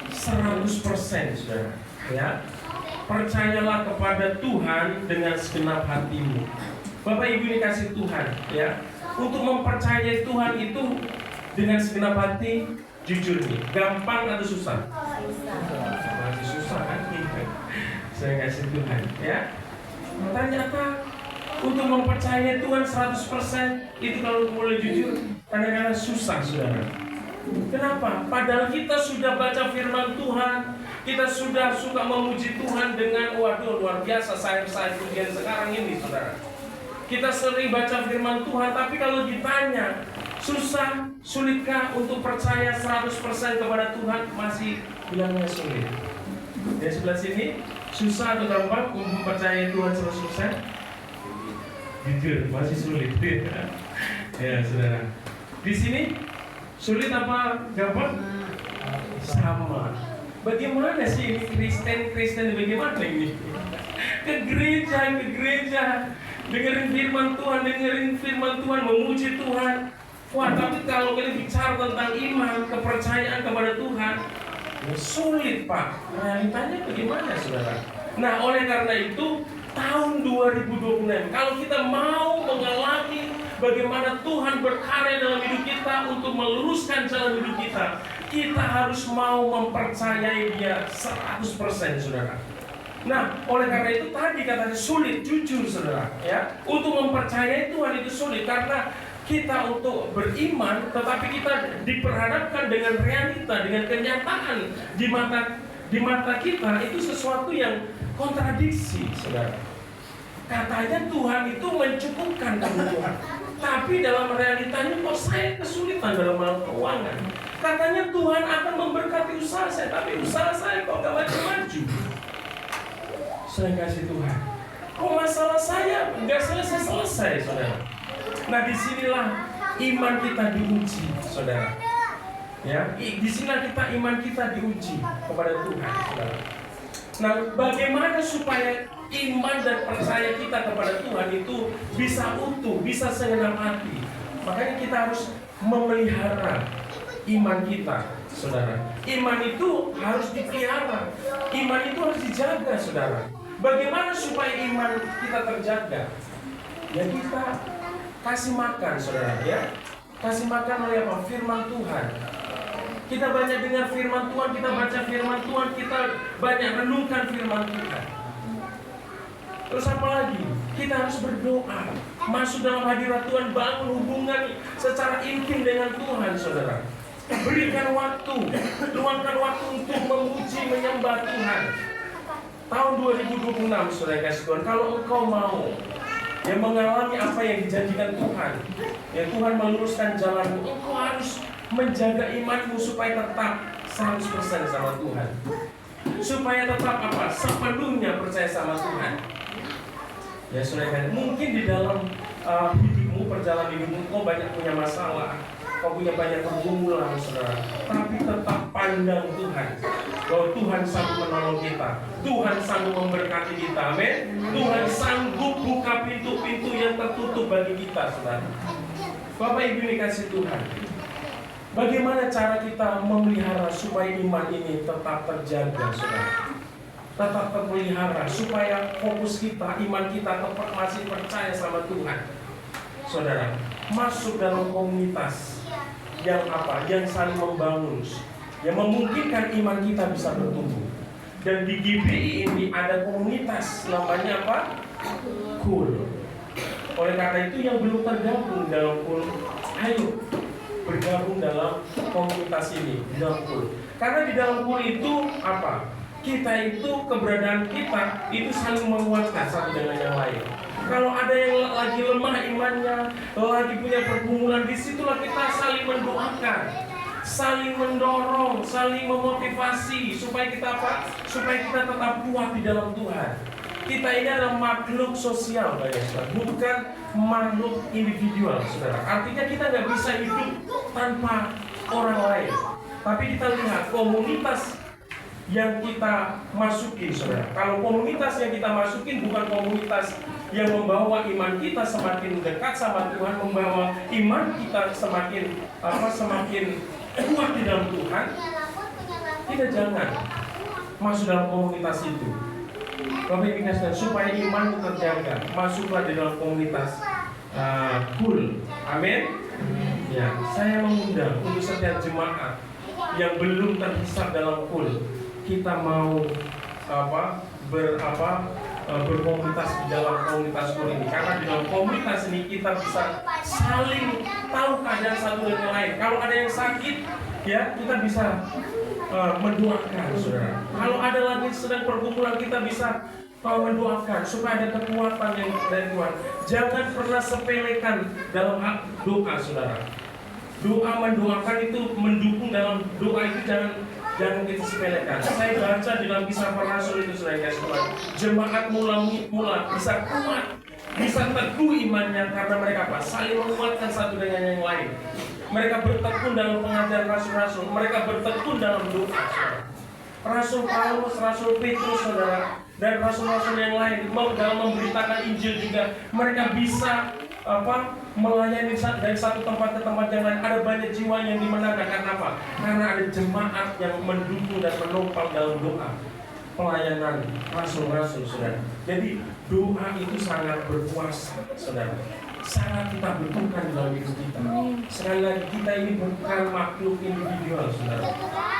100%, saudara. Ya, percayalah kepada Tuhan dengan segenap hatimu. Bapak Ibu ini kasih Tuhan, ya. Untuk mempercayai Tuhan itu dengan segenap hati, jujur nih, gampang atau susah? Masih susah kan? Saya kasih Tuhan, ya. Ternyata untuk mempercayai Tuhan 100% itu kalau mulai jujur kadang-kadang susah, saudara. Kenapa? Padahal kita sudah baca firman Tuhan, kita sudah suka memuji Tuhan dengan waduh luar biasa sayap-sayap pujian sekarang ini, saudara. Kita sering baca firman Tuhan, tapi kalau ditanya susah, sulitkah untuk percaya 100% kepada Tuhan, masih bilangnya sulit. Di sebelah sini, susah atau gampang untuk mempercayai Tuhan 100%? Jujur, masih sulit. Ya, saudara. Di sini sulit apa gampang? Sama. Bagaimana sih ini Kristen bagaimana ini? Ke gereja, dengerin firman Tuhan, memuji Tuhan. Wah, tapi kalau kita bicara tentang iman, kepercayaan kepada Tuhan, sulit, Pak. Realitanya bagaimana, saudara? Nah, oleh karena itu, tahun 2026, kalau kita mau mengalami bagaimana Tuhan berkarya dalam hidup kita untuk meluruskan jalan hidup kita, kita harus mau mempercayai Dia 100%, saudara. Nah, oleh karena itu tadi katanya sulit, jujur, saudara, ya. Untuk mempercayai Tuhan itu sulit karena kita untuk beriman, tetapi kita diperhadapkan dengan realita, dengan kenyataan di mata kita itu sesuatu yang kontradiksi, saudara. Katanya Tuhan itu mencukupkan kebutuhan, tapi dalam realitanya kok saya kesulitan dalam hal keuangan. Katanya Tuhan akan memberkati usaha saya, tapi usaha saya kok gak maju-maju. Saya kasih Tuhan, kok masalah saya nggak selesai-selesai, saudara. Nah, disinilah iman kita diuji, saudara. Ya, disinilah iman kita diuji kepada Tuhan, saudara. Nah, bagaimana supaya iman dan percaya kita kepada Tuhan itu bisa utuh, bisa segenap hati? Makanya kita harus memelihara iman kita, saudara. Iman itu harus dipelihara, iman itu harus dijaga, saudara. Bagaimana supaya iman kita terjaga? Ya, kita kasih makan, saudara, ya. Kasih makan oleh apa? Firman Tuhan. Kita banyak dengar firman Tuhan, kita baca firman Tuhan, kita banyak renungkan firman Tuhan. Terus apa lagi? Kita harus berdoa, masuk dalam hadirat Tuhan, bangun hubungan secara intim dengan Tuhan, saudara. Berikan waktu, luangkan waktu untuk memuji, menyembah Tuhan. Tahun 2026, saudara kasih Tuhan, kalau engkau mau yang mengalami apa yang dijanjikan Tuhan, ya Tuhan meluruskan jalanmu, engkau harus menjaga imanmu supaya tetap 100% sama Tuhan. Supaya tetap apa? Sepenuhnya percaya sama Tuhan. Ya saudara, mungkin di dalam hidupmu, perjalanan hidupmu, kau banyak punya masalah, kau punya banyak pergumulan, saudara. Tapi tetap pandang Tuhan, bahwa Tuhan sanggup menolong kita, Tuhan sanggup memberkati kita, amin. Tuhan sanggup buka pintu-pintu yang tertutup bagi kita, saudara. Bapak Ibu dikasih Tuhan, bagaimana cara kita memelihara supaya iman ini tetap terjaga, saudara? Tetap terpelihara supaya fokus kita, iman kita tetap masih percaya sama Tuhan. Saudara, masuk dalam komunitas yang apa? Yang saling membangun, yang memungkinkan iman kita bisa bertumbuh. Dan di GBI ini ada komunitas namanya apa? Cool. Oleh karena itu yang belum tergabung dalam Cool, ayo bergabung dalam komunitas ini, di dalam Cool. Karena di dalam Cool itu apa? Kita itu, keberadaan kita itu saling menguatkan satu dengan yang lain. Kalau ada yang lagi lemah imannya, lagi punya pergumulan, disitulah kita saling mendoakan, saling mendorong, saling memotivasi supaya kita apa? Supaya kita tetap kuat di dalam Tuhan. Kita ini adalah makhluk sosial, bukan makhluk individual, saudara. Artinya kita nggak bisa hidup tanpa orang lain. Tapi kita lihat komunitas yang kita masukin, saudara. Kalau komunitas yang kita masukin bukan komunitas yang membawa iman kita semakin dekat sama Tuhan, membawa iman kita semakin kuat di dalam Tuhan, kita jangan masuk dalam komunitas itu. Bapak Ibu sekalian, supaya iman terjaga, masuklah di dalam komunitas Cool. Amin. Ya, saya mengundang untuk setiap jemaat yang belum terhisap dalam Cool, kita mau berkomunitas di dalam komunitas Cool ini. Karena di dalam komunitas ini kita bisa saling tahu keadaan satu dengan lain. Kalau ada yang sakit, ya kita bisa mendoakan, saudara. Kalau ada lagi sedang pergumulan, kita bisa mendoakan supaya ada kekuatan yang dari Tuhan. Jangan pernah sepelekan dalam hak doa, saudara. Doa mendoakan itu, mendukung dalam doa itu jangan kita sepelekan. Saya baca di dalam Kisah Para Rasul itu, saudara, jemaat mula bisa kuat, bisa teguh imannya karena mereka apa? Saling menguatkan satu dengan yang lain. Mereka bertekun dalam pengajaran rasul-rasul, mereka bertekun dalam doa, saudara. Rasul Paulus, Rasul Petrus, saudara, dan rasul-rasul yang lain dalam memberitakan Injil juga, mereka bisa melayani dari satu tempat ke tempat yang lain. Ada banyak jiwa yang dimenangkan. Karena apa? Karena ada jemaat yang mendukung dan menopang dalam doa pelayanan rasul-rasul, saudara. Jadi doa itu sangat berkuasa, saudara. Sangat kita butuhkan dalam hidup kita. Sekali lagi, kita ini bukan makhluk individual, saudara,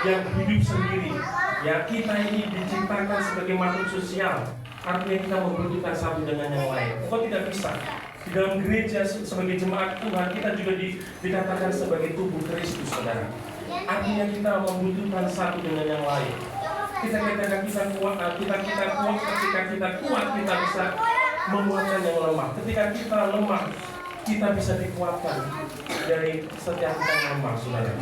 yang hidup sendiri. Ya, kita ini diciptakan sebagai makhluk sosial. Artinya kita membutuhkan satu dengan yang lain. Kok tidak bisa? Di dalam gereja sebagai jemaat Tuhan, kita juga dikatakan sebagai tubuh Kristus, saudara. Artinya kita membutuhkan satu dengan yang lain. Ketika kita kuat, ketika kita kuat, kita bisa menguatkan yang lemah. Ketika kita lemah, kita bisa dikuatkan dari setiap kita yang lemah, saudara.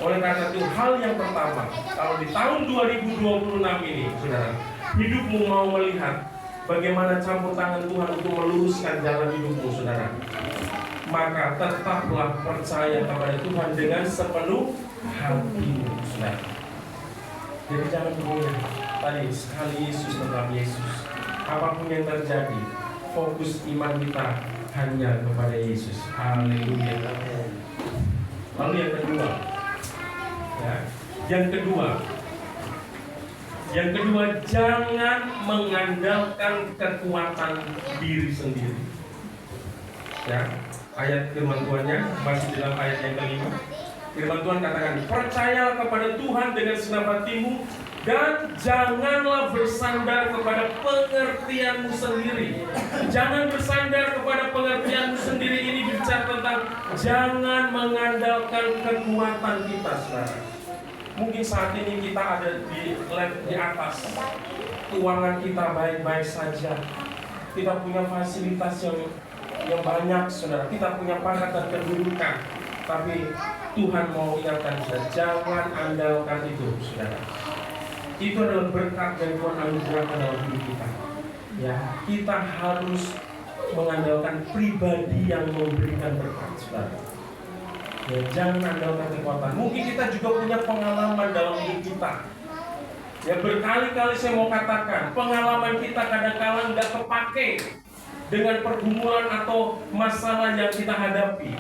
Oleh karena itu, hal yang pertama, kalau di tahun 2026 ini, saudara, hidupmu mau melihat bagaimana campur tangan Tuhan untuk meluruskan jalan hidupmu, saudara, maka tetaplah percaya kepada Tuhan dengan sepenuh hatimu, saudara. Jadi jangan bergoyah. Tadi sekali Yesus tetap Yesus. Apapun yang terjadi, fokus iman kita hanya kepada Yesus. Haleluya. Lalu yang kedua, ya, yang kedua, jangan mengandalkan kekuatan diri sendiri. Ya, ayat firman Tuhannya masih dalam ayat yang kelima. Firman Tuhan katakan, percayalah kepada Tuhan dengan segenap hatimu dan janganlah bersandar kepada pengertianmu sendiri. Jangan bersandar kepada pengertianmu sendiri. Ini bicara tentang jangan mengandalkan kekuatan kita, saudara. Mungkin saat ini kita ada di atas, keuangan kita baik-baik saja, kita punya fasilitas yang banyak, saudara. Kita punya pangkat dan kedudukan. Tapi Tuhan mau ingatkan kita, jangan andalkan itu, saudara. Itu adalah berkat yang Tuhan anugerahkan dalam hidup kita. Ya, kita harus mengandalkan pribadi yang memberikan berkat, saudara. Ya, jangan andalkan kekuatan. Mungkin kita juga punya pengalaman dalam hidup kita. Ya, berkali-kali saya mau katakan, pengalaman kita kadang-kala nggak kepake dengan pergumulan atau masalah yang kita hadapi.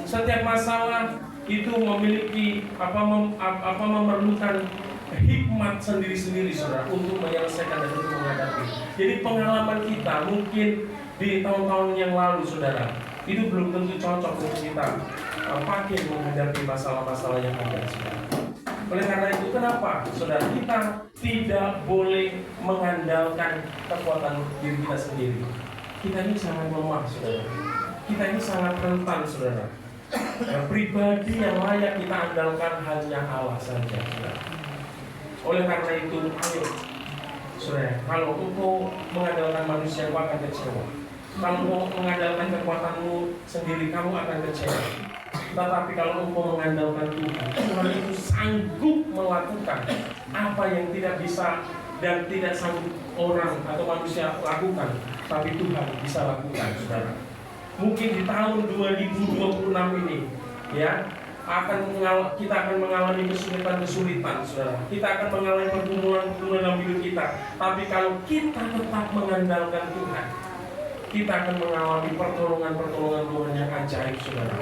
Setiap masalah itu memiliki memerlukan hikmat sendiri-sendiri, saudara, untuk menyelesaikan dan untuk menghadapi. Jadi pengalaman kita mungkin di tahun-tahun yang lalu, saudara, itu belum tentu cocok untuk kita pakai menghadapi masalah-masalah yang ada, saudara. Oleh karena itu, kenapa, saudara, kita tidak boleh mengandalkan kekuatan diri kita sendiri. Kita ini sangat lemah, saudara. Kita ini sangat rentan, saudara. Pribadi yang layak kita andalkan hanya Allah saja, saudara. Oleh karena itu, ayo, saudara, kalau engkau mengandalkan manusia, kamu akan kecewa. Kalau engkau mengandalkan kekuatanmu sendiri, kamu akan kecewa. Tetapi kalau engkau mengandalkan Tuhan, Tuhan itu sanggup melakukan apa yang tidak bisa dan tidak sanggup orang atau manusia lakukan, tapi Tuhan bisa lakukan, saudara. Mungkin di tahun 2026 ini, ya, kita akan mengalami kesulitan-kesulitan, saudara. Kita akan mengalami pergumulan-pergumulan dalam hidup kita. Tapi kalau kita tetap mengandalkan Tuhan, kita akan mengalami pertolongan-pertolongan Tuhan yang ajaib, saudara.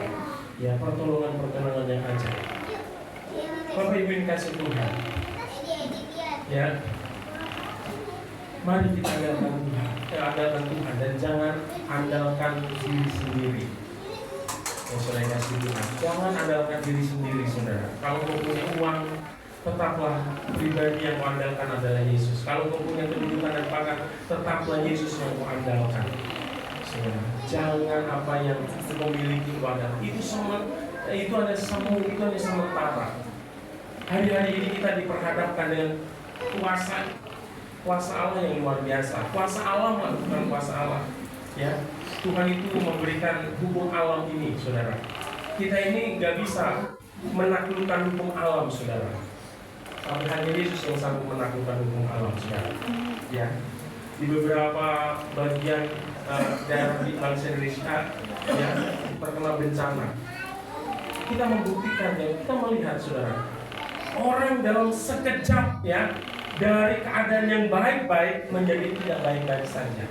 Ya, pertolongan-pertolongan yang ajaib. Bapak Ibu yang kasih Tuhan, ya, mari kita andalkan Tuhan dan jangan andalkan diri sendiri. Ya, saudara kasih Tuhan, jangan andalkan diri sendiri, saudara. Kalau kau punya uang, tetaplah pribadi yang kau andalkan adalah Yesus. Kalau kau punya kedudukan dan pangkat, tetaplah Yesus yang kau andalkan. Saudara, jangan apa yang kau miliki kepada itu hanya sementara. Hari-hari ini kita diperhadapkan dengan kuasa Allah yang luar biasa. Kuasa Allah bukan kuasa Allah. Ya, Tuhan itu memberikan hukum alam ini, saudara. Kita ini nggak bisa menaklukkan hukum alam, saudara. Tapi hanya Yesus yang sanggup menaklukkan hukum alam, saudara. Ya, di beberapa bagian daerah di bangsa Indonesia, ya, terkena bencana. Kita membuktikan, ya, kita melihat, saudara, orang dalam sekejap, ya, dari keadaan yang baik-baik menjadi tidak baik-baik saja.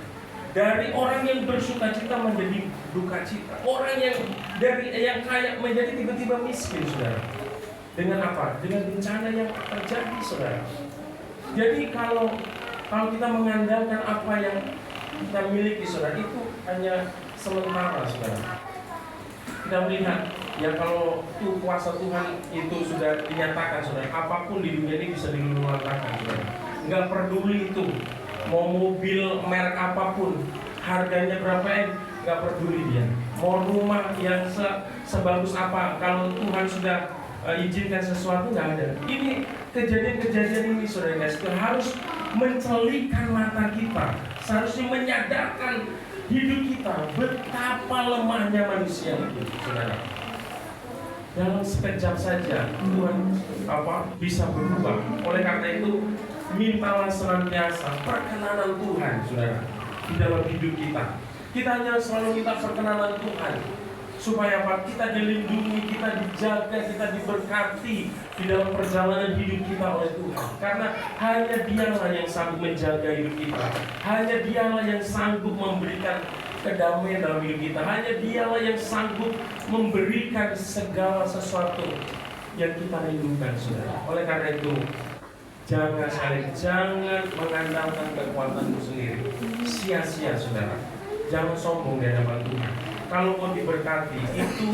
Dari orang yang bersuka cita menjadi duka cita. Orang yang dari yang kaya menjadi tiba-tiba miskin, saudara. Dengan apa? Dengan bencana yang terjadi, saudara. Jadi kalau kita mengandalkan apa yang kita miliki, saudara, itu hanya sementara, saudara. Kita melihat, ya, kalau itu kuasa Tuhan itu sudah dinyatakan, saudara, apapun di dunia ini bisa diluluhlantarkan, saudara. Nggak peduli itu mau mobil merek apapun, harganya berapa, nggak peduli dia. Mau rumah yang sebagus apa, kalau Tuhan sudah izinkan sesuatu, nggak ada. Ini kejadian-kejadian ini, saudara, guys, harus mencelikan mata kita, seharusnya menyadarkan hidup kita betapa lemahnya manusia itu, saudara. Dalam sekejap saja Tuhan bisa berubah. Oleh karena itu, mintalah senantiasa perkenanan Tuhan, saudara, di dalam hidup kita. Kita hanya selalu minta perkenanan Tuhan, supaya apa? Kita dilindungi, kita dijaga, kita diberkati di dalam perjalanan hidup kita oleh Tuhan. Karena hanya Dialah yang sanggup menjaga hidup kita. Hanya Dialah yang sanggup memberikan kedamaian dalam hidup kita. Hanya Dialah yang sanggup memberikan segala sesuatu yang kita rindukan, saudara. Oleh karena itu, jangan mengandalkan kekuatanmu sendiri. Sia-sia, saudara. Jangan sombong di hadapan Tuhan. Kalau kau diberkati, itu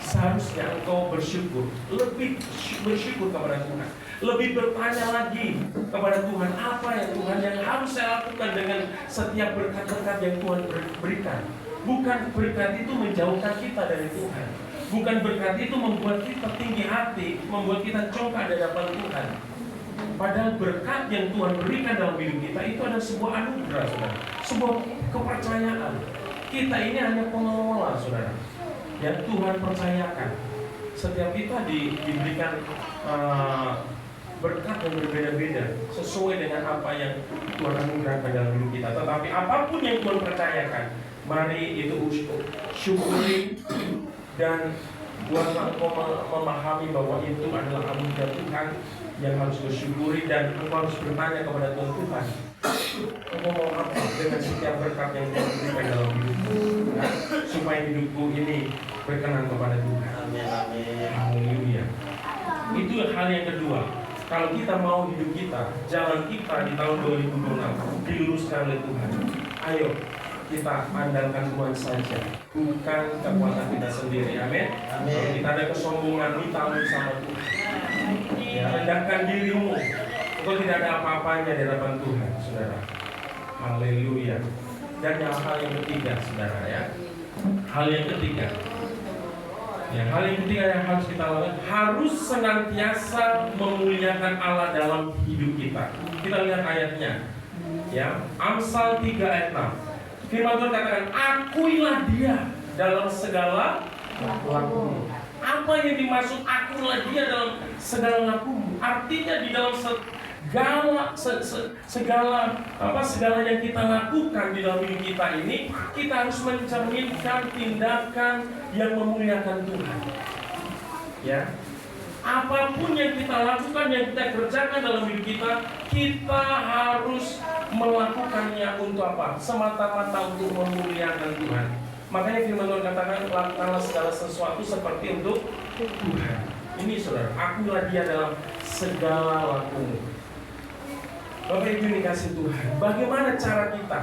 seharusnya engkau bersyukur, lebih bersyukur kepada Tuhan, lebih bertanya lagi kepada Tuhan, apa yang Tuhan yang harus saya lakukan dengan setiap berkat-berkat yang Tuhan berikan. Bukan berkat itu menjauhkan kita dari Tuhan, bukan berkat itu membuat kita tinggi hati, membuat kita congkak di hadapan Tuhan. Padahal berkat yang Tuhan berikan dalam hidup kita itu adalah sebuah anugerah, saudara, sebuah kepercayaan. Kita ini hanya pengelola, saudara. Ya, Tuhan percayakan. setiap kita diberikan berkat yang berbeda-beda sesuai dengan apa yang Tuhan anugerahkan dalam hidup kita. Tetapi apapun yang Tuhan percayakan, mari itu syukuri dan buatlah engkau memahami bahwa itu adalah anugerah Tuhan yang harus bersyukuri, dan engkau harus bertanya kepada Tuhan, engkau mau apa dengan setiap berkat yang Tuhan berikan dalam hidupku, supaya hidupku ini berkenan kepada Tuhan. Haleluya. Itu hal yang kedua. Kalau kita mau hidup kita, jalan kita di tahun 2026 diluruskan oleh Tuhan, ayo kita andalkan Tuhan saja, bukan kekuatan kita sendiri. Amin. Kalau kita ada kesombongan, minta ampun sama Tuhan. Ya, rendahkan dirimu. Engkau tidak ada apa-apanya di hadapan Tuhan, saudara. Haleluya. Dan hal yang ketiga, saudara, ya. Hal yang ketiga yang harus kita lakukan, harus senantiasa memuliakan Allah dalam hidup kita. Kita lihat ayatnya, ya, Amsal 3 ayat 6. Firman Tuhan katakan, akuilah Dia dalam segala lakumu. Apa yang dimaksud akuilah Dia dalam segala lakumu? Artinya di dalam segala yang kita lakukan di dalam hidup kita ini, kita harus mencerminkan tindakan yang memuliakan Tuhan. Ya, apapun yang kita lakukan, yang kita kerjakan dalam hidup kita harus melakukannya untuk apa? Semata-mata untuk memuliakan Tuhan. Makanya firman Tuhan katakan, lakukanlah segala sesuatu seperti untuk Tuhan. Ini saudara, akuilah Dia dalam segala lakumu. Bapak Ibu dikasih Tuhan, bagaimana cara kita,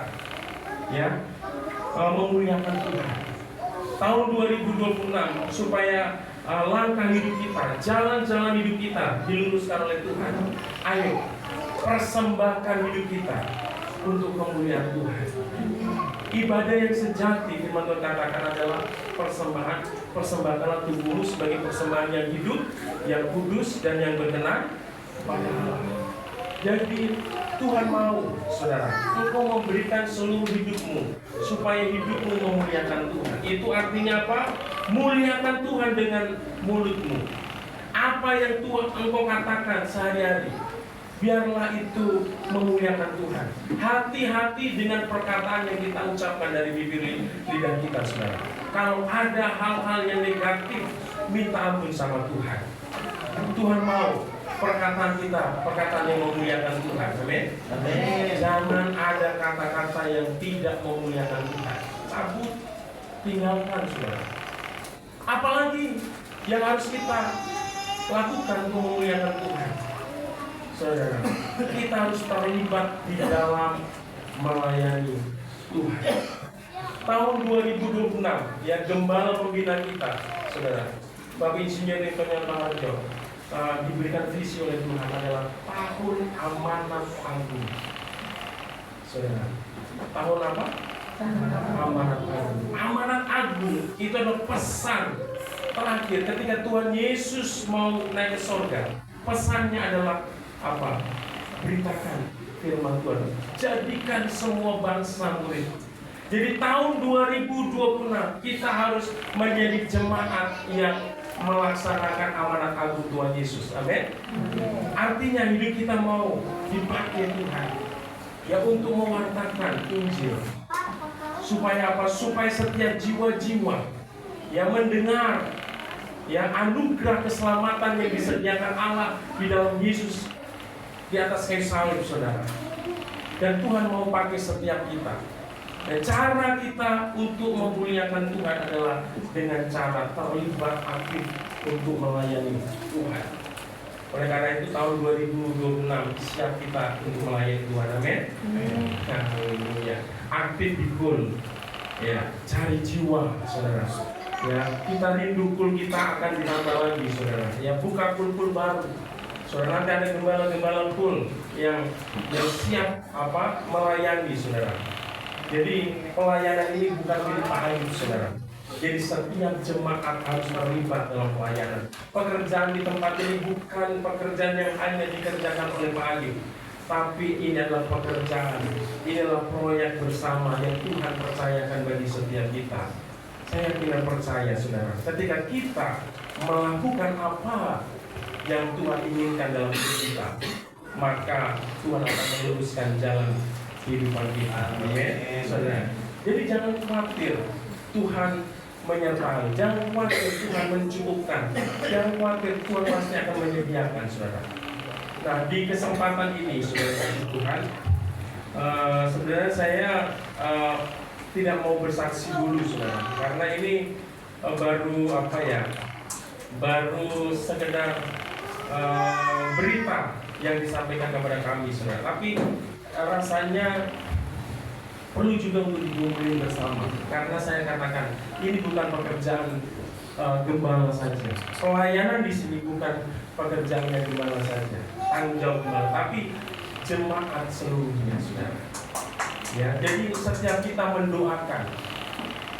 ya, memuliakan Tuhan tahun 2026 supaya langkah hidup kita, jalan-jalan hidup kita diluruskan oleh Tuhan? Ayo persembahkan hidup kita untuk kemuliaan Tuhan. Ibadah yang sejati, firman Tuhan katakan, adalah persembahan. Persembahkanlah tubuhmu sebagai persembahan yang hidup, yang kudus, dan yang berkenan pada Allah. Jadi Tuhan mau, saudara, engkau memberikan seluruh hidupmu supaya hidupmu memuliakan Tuhan. Itu artinya apa? Muliakan Tuhan dengan mulutmu. Apa yang Tuhan engkau katakan sehari-hari, biarlah itu memuliakan Tuhan. Hati-hati dengan perkataan yang kita ucapkan dari bibir lidah kita, saudara. Kalau ada hal-hal yang negatif, minta ampun sama Tuhan. Tuhan mau perkataan kita, perkataan yang memuliakan Tuhan. Amin. Jangan ada kata-kata yang tidak memuliakan Tuhan. Cabut, tinggalkan, saudara. Apalagi yang harus kita lakukan untuk memuliakan Tuhan, saudara, kita harus terlibat di dalam melayani Tuhan. Tahun 2026, ya, gembala pembina kita, saudara, Bapak Insinyur Tonyan Maharjo, diberikan visi oleh Tuhan adalah tahun amanat agung. Saudara, tahun apa? Amanat agung. Amanat agung itu adalah pesan terakhir ketika Tuhan Yesus mau naik ke surga. Pesannya adalah apa? Beritakan firman Tuhan. Jadikan semua bangsa murid. Jadi tahun 2026 kita harus menjadi jemaat yang melaksanakan amanat agung Tuhan Yesus. Amin. Artinya hidup kita mau dipakai Tuhan, ya, untuk mewartakan Injil. Supaya apa? Supaya setiap jiwa-jiwa yang mendengar, ya, anugerah keselamatan yang disediakan Allah di dalam Yesus di atas kayu salib, saudara. Dan Tuhan mau pakai setiap kita. Dan cara kita untuk memuliakan Tuhan adalah dengan cara terlibat aktif untuk melayani Tuhan. Oleh karena itu tahun 2026 siap kita untuk melayani Tuhan. Amin. Haleluya. Aktif di goal, ya, cari jiwa, saudara. Ya, kita rindu kul kita akan ditambah lagi, saudara. Ya, buka kul-kul baru. Saudara, nanti ada gembala-gembala kul yang siap apa? Melayani, saudara. Jadi pelayanan ini bukan milik Pak Ayub, saudara. Jadi setiap jemaat harus terlibat dalam pelayanan. Pekerjaan di tempat ini bukan pekerjaan yang hanya dikerjakan oleh Pak Ayub, tapi ini adalah pekerjaan, ini adalah proyek bersama yang Tuhan percayakan bagi setiap kita. Saya tidak percaya, saudara, ketika kita melakukan apa yang Tuhan inginkan dalam hidup kita, maka Tuhan akan meluruskan jalan kehidupan kita. Amin. Saudara. Jadi jangan khawatir Tuhan menyertai, jangan khawatir Tuhan mencukupkan, jangan khawatir Tuhan pasti akan menyediakan, saudara. Nah, di kesempatan ini, saudara Tuhan, sebenarnya saya tidak mau bersaksi dulu, saudara, karena ini baru sekedar berita yang disampaikan kepada kami, saudara. Tapi rasanya perlu juga untuk digumulin bersama, karena saya katakan ini bukan pekerjaan gembala saja. Pelayanan di sini bukan pekerjaannya gembala saja, tanggung jawab gembala, tapi jemaat seluruhnya, saudara. Ya, jadi setiap kita mendoakan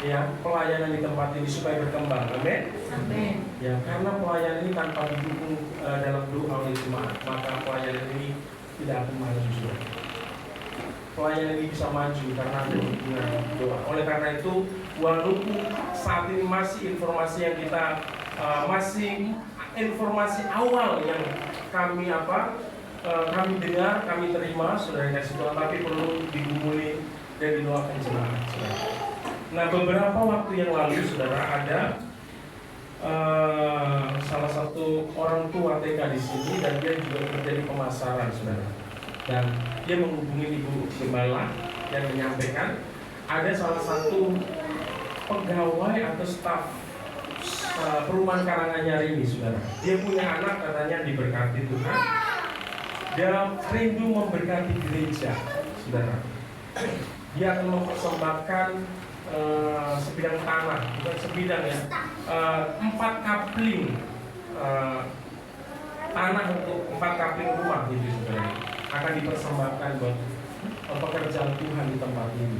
ya pelayanan di tempat ini supaya berkembang, amin. Amin. Ya, karena pelayanan ini tanpa didukung dalam doa oleh jemaat, maka pelayanan ini tidak akan maju, saudara. Pelayanan ini bisa maju karena ada hubungan doa. Oleh karena itu, walaupun saat ini masih informasi yang kita masih informasi awal yang kami kami dengar, kami terima, saudara kasih Tuhan, tapi perlu digumuli dan didoakan jemaat, saudara. Nah, beberapa waktu yang lalu, saudara, ada salah satu orang tua TK di sini dan dia juga kerja di pemasaran, saudara. Dan dia menghubungi Ibu Gembala dan menyampaikan ada salah satu pegawai atau staf perumahan Karanganyar ini, saudara. Dia punya anak katanya diberkati Tuhan. Dia rindu memberkati gereja, saudara. Dia akan mempersembahkan sebidang tanah, bukan sebidang ya, 4 kapling tanah untuk 4 kapling rumah gitu, saudara. Akan dipersembahkan buat pekerjaan Tuhan di tempat ini.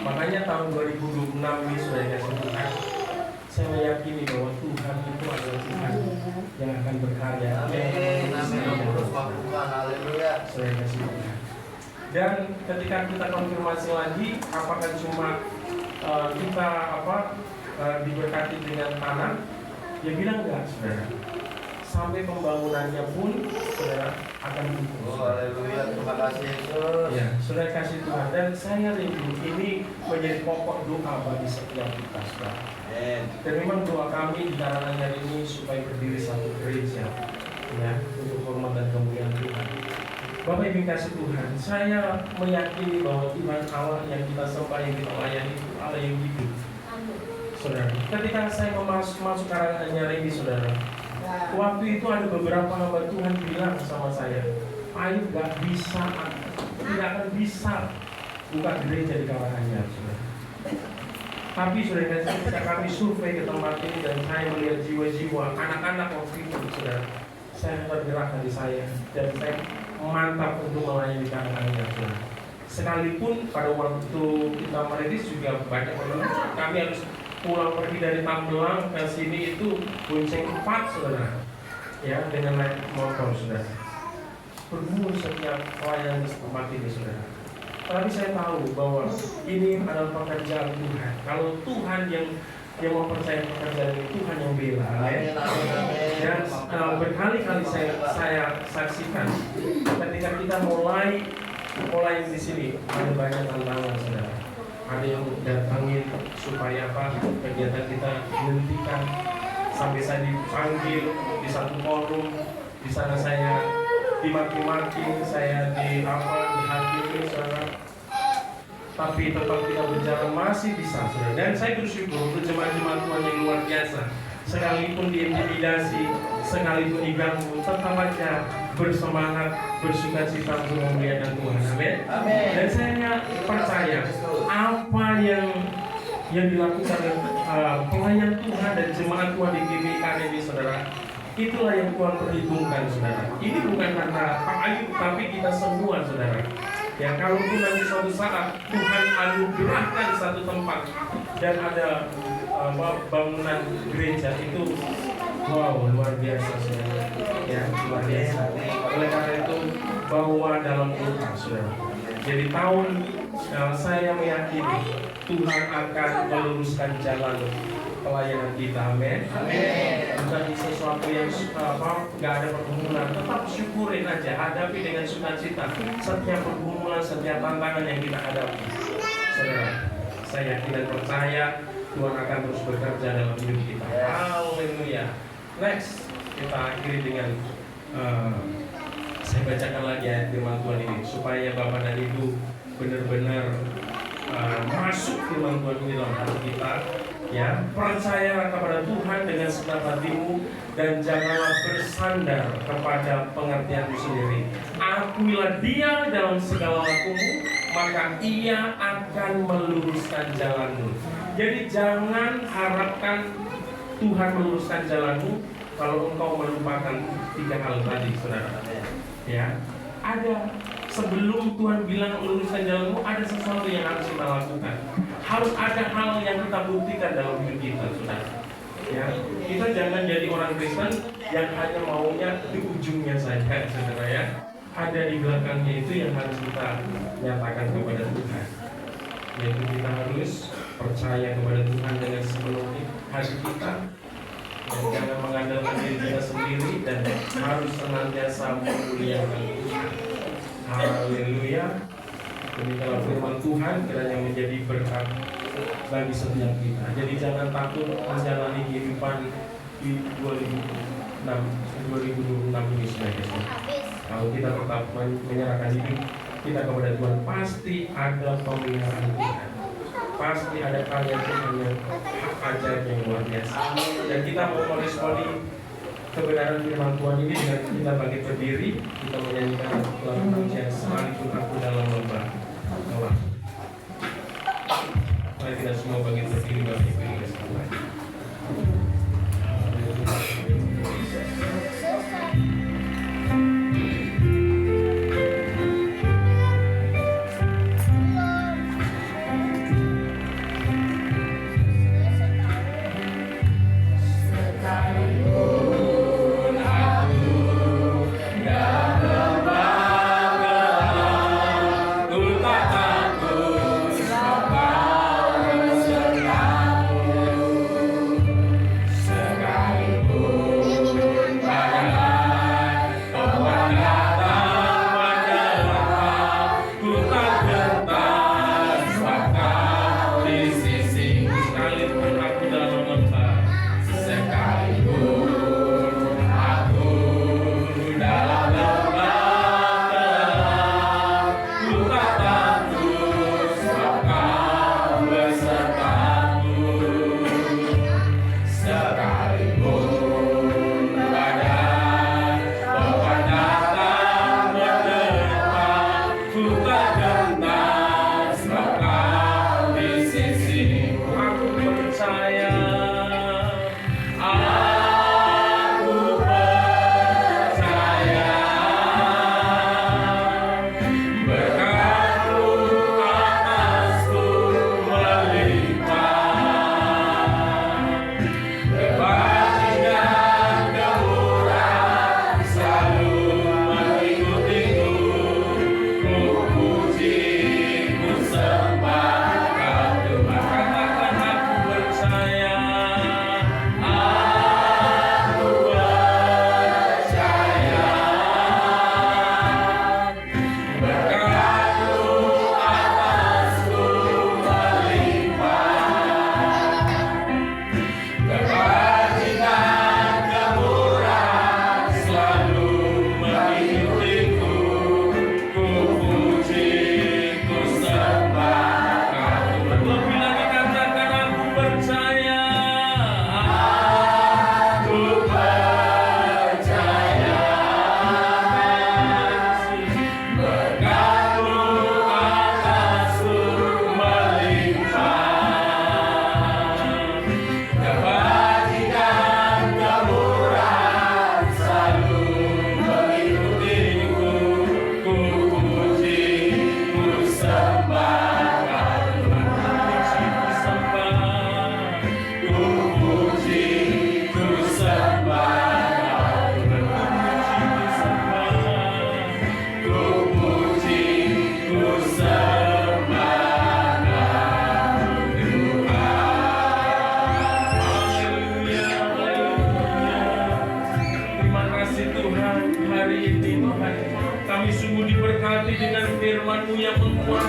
Makanya tahun 2026 ini sudah dikasih Tuhan, saya meyakini bahwa Tuhan itu adalah Tuhan yang akan berkarya. Sudah dikasih Tuhan. Dan ketika kita konfirmasi lagi, apakah cuma kita diberkati dengan tanah? Dia bilang enggak, saudara. Sampai pembangunannya pun, saudara, akan dukung. Oh, haleluya, terima kasih Yesus. Ya, saudara kasih Tuhan. Dan saya rindu ini menjadi pokok doa bagi setiap kita, saudara. Dan memang doa kami di Karanganyar ini supaya berdiri satu gereja, ya, untuk hormat dan kemuliaan Tuhan. Bapak Ibu kasih Tuhan, saya meyakini bahwa Tuhan Allah yang kita sembah, yang kita layani itu Allah yang hidup. Saudara, ketika saya masuk Karanganyar ini, saudara, waktu itu ada beberapa hamba Tuhan bilang sama saya, Ayo gak bisa, tidak akan bisa buka gereja di Karanganyar, saudara. Tapi saudara, ketika kami survei ke tempat ini dan saya melihat jiwa-jiwa anak-anak waktu itu, saudara, saya tergerak hati saya dan saya mantap untuk melayani Karanganyar, saudara. Sekalipun pada waktu kita merilis juga banyak orang, kami harus pulang pergi dari Tambelang ke sini itu bonceng 4, saudara, ya, dengan naik motor, saudara. Bergumul setiap pelayanan di tempat ini, saudara. Tapi saya tahu bahwa ini adalah pekerjaan Tuhan. Kalau Tuhan yang mempercayai pekerjaan ini, Tuhan yang bela. Dan berkali-kali saya saksikan ketika kita mulai di sini ada banyak tantangan, saudara. Ada yang datangin supaya kegiatan kita dihentikan, sampai saya dipanggil di satu forum, di sana saya dimaki-maki, saya dihakimi, saudara. Tapi tetap kita berjalan masih bisa, saudara. Dan saya bersyukur untuk jemaat-jemaat Tuhan yang luar biasa. Sekalipun diintimidasi, sekalipun diganggu, tetap aja bersemangat, bersukacita untuk memuliakan Tuhan. Amin. Dan saya percaya apa yang dilakukan pelayan Tuhan dan jemaat Tuhan di GBK ini, saudara, itulah yang Tuhan perhitungkan, saudara. Ini bukan karena Pak Ayub, tapi kita semua, saudara. Ya, kalaupun nanti suatu saat Tuhan anugerahkan satu tempat dan ada bangunan gereja itu, wow, luar biasa, saudara. Ya, luar biasa. Oleh karena itu, bawa dalam doa, saudara. Jadi tahun saya meyakini Tuhan akan meluruskan jalan pelayanan kita, amin. Bukan sesuatu yang nggak ada pergumulan, tetap syukurin aja, hadapi dengan sukacita setiap pergumulan, setiap tantangan yang kita hadapi. Saudara, saya yakin dan percaya Tuhan akan terus bekerja dalam hidup kita. Haleluya. Next, kita akhiri dengan saya bacakan lagi ayat firman Tuhan ini supaya Bapak dan Ibu benar-benar masuk firman Tuhan ini dalam hati kita. Ya, percayalah kepada Tuhan dengan segenap hatimu dan janganlah bersandar kepada pengertianmu sendiri. Akuilah Dia dalam segala lakumu, maka Ia akan meluruskan jalanmu. Jadi jangan harapkan Tuhan meluruskan jalanmu kalau engkau melupakan 3 hal tadi, saudara. Ya, ada sebelum Tuhan bilang meluruskan jalanmu, ada sesuatu yang harus kita lakukan. Harus ada hal yang kita buktikan dalam hidup kita, saudara. Ya, kita jangan jadi orang Kristen yang hanya maunya di ujungnya saja, saudara ya. Ada di belakangnya itu yang harus kita nyatakan kepada Tuhan. Yaitu kita harus percaya kepada Tuhan dengan sepenuhnya hati kita. Dan jangan mengandalkan diri kita sendiri dan harus senantiasa memuliakan Tuhan. Haleluya. Demikianlah firman Tuhan kiranya menjadi berkat bagi setiap kita. Jadi jangan takut menjalani kehidupan di 2026 ini sebagai kalau kita tetap menyerahkan hidup kita kepada Tuhan, pasti ada pemeliharaan Tuhan. Pasti ada karya Tuhan yang ajaib yang luar biasa. Dan kita mau meresponi kebenaran firman Tuhan ini dengan kita bangkit berdiri, kita menyanyikan lagu pujian Sekalipun Aku Dalam Lembah Gelap. Mari kita semua bangkit berdiri bagi Tuhan sekalian. Ku tak takut, sebab Kau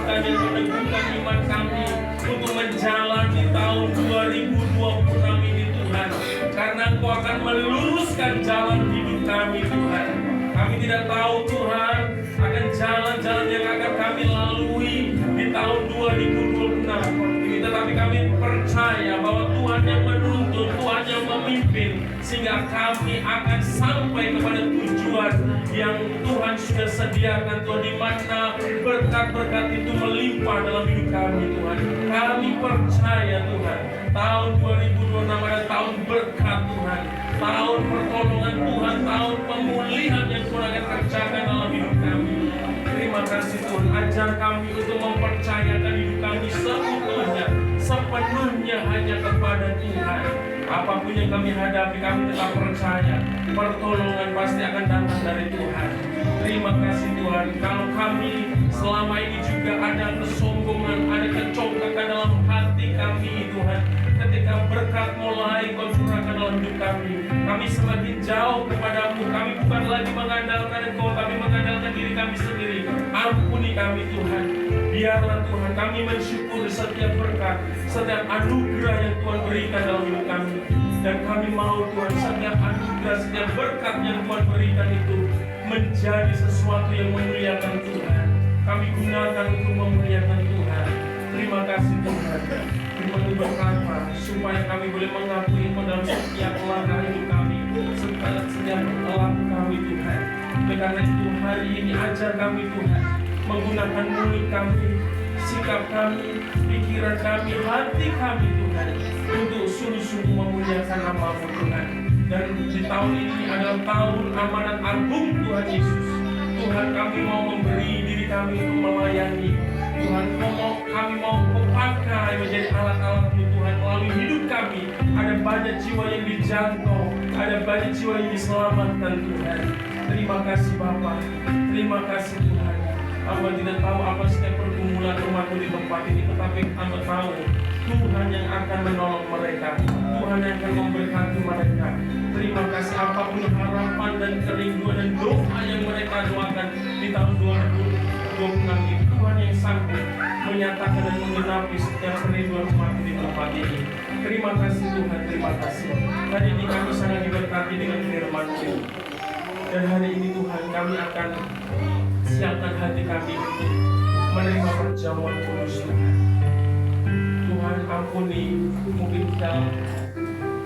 kekuatan yang meneguhkan iman kami untuk menjalani tahun 2026 ini Tuhan. Karena Engkau akan meluruskan jalan hidup kami Tuhan. Kami tidak tahu Tuhan akan jalan-jalan yang akan kami lalui di tahun 2026 ini, tetapi kami percaya bahwa Tuhan yang menuntun, Tuhan yang memimpin, sehingga kami akan sampai kepada tujuan yang Tuhan sudah sediakan Tuhan, di mana berkat-berkat itu melimpah dalam hidup kami Tuhan. Kami percaya Tuhan, tahun 2026 adalah tahun berkat Tuhan, tahun pertolongan Tuhan, tahun pemulihan yang Tuhan akan kerjakan dalam hidup kami. Terima kasih Tuhan, ajar kami untuk mempercayakan hidup kami sepenuhnya hanya kepada Tuhan. Apapun yang kami hadapi, kami tetap percaya pertolongan pasti akan datang dari Tuhan. Terima kasih Tuhan, kalau kami selama ini juga ada kesombongan, ada kecongkakan dalam hati kami Tuhan, ketika berkat mulai Kau curahkan dalam hidup kami semakin jauh kepadamu. Kami bukan lagi mengandalkan Engkau, tapi mengandalkan diri kami sendiri. Ampuni kami Tuhan. Biarlah Tuhan kami mensyukuri setiap berkat, setiap anugerah yang Tuhan berikan dalam hidup kami. Dan kami mau Tuhan setiap anugerah, setiap berkat yang Tuhan berikan itu menjadi sesuatu yang memuliakan Tuhan. Kami gunakan untuk memuliakan Tuhan. Terima kasih Tuhan. Firman-Mu berkata supaya kami boleh mengakui Engkau dalam setiap langkah hidup kami, setiap laku kami Tuhan. Oleh karena itu hari ini ajar kami Tuhan, menggunakan mulut kami, sikap kami, pikiran kami, hati kami Tuhan, untuk sungguh-sungguh memuliakan nama-Mu Tuhan. Dan di tahun ini adalah tahun amanat agung Tuhan Yesus. Tuhan, kami mau memberi diri kami untuk melayani Tuhan. Kami mau pakai menjadi alat-alat-Mu Tuhan. Melalui hidup kami ada banyak jiwa yang dijangkau, ada banyak jiwa yang diselamatkan Tuhan. Terima kasih Bapa, terima kasih Tuhan. Hamba tidak tahu apa setiap pergumulan umat-Mu di tempat ini, tetapi hamba tahu Tuhan yang akan menolong mereka, Tuhan yang akan memberkati mereka. Terima kasih apapun harapan dan kerinduan dan doa yang mereka doakan di tahun 2026 ini, Tuhan yang sanggup menyatakan dan menggenapi setiap kerinduan umat di tempat ini. Terima kasih Tuhan, terima kasih. Hari ini kami sangat diberkati dengan firman-Mu. Dan hari ini Tuhan kami akan siapkan hati kami untuk menerima perjamuan kudus Tuhan. Tuhan ampuni, mungkin dalam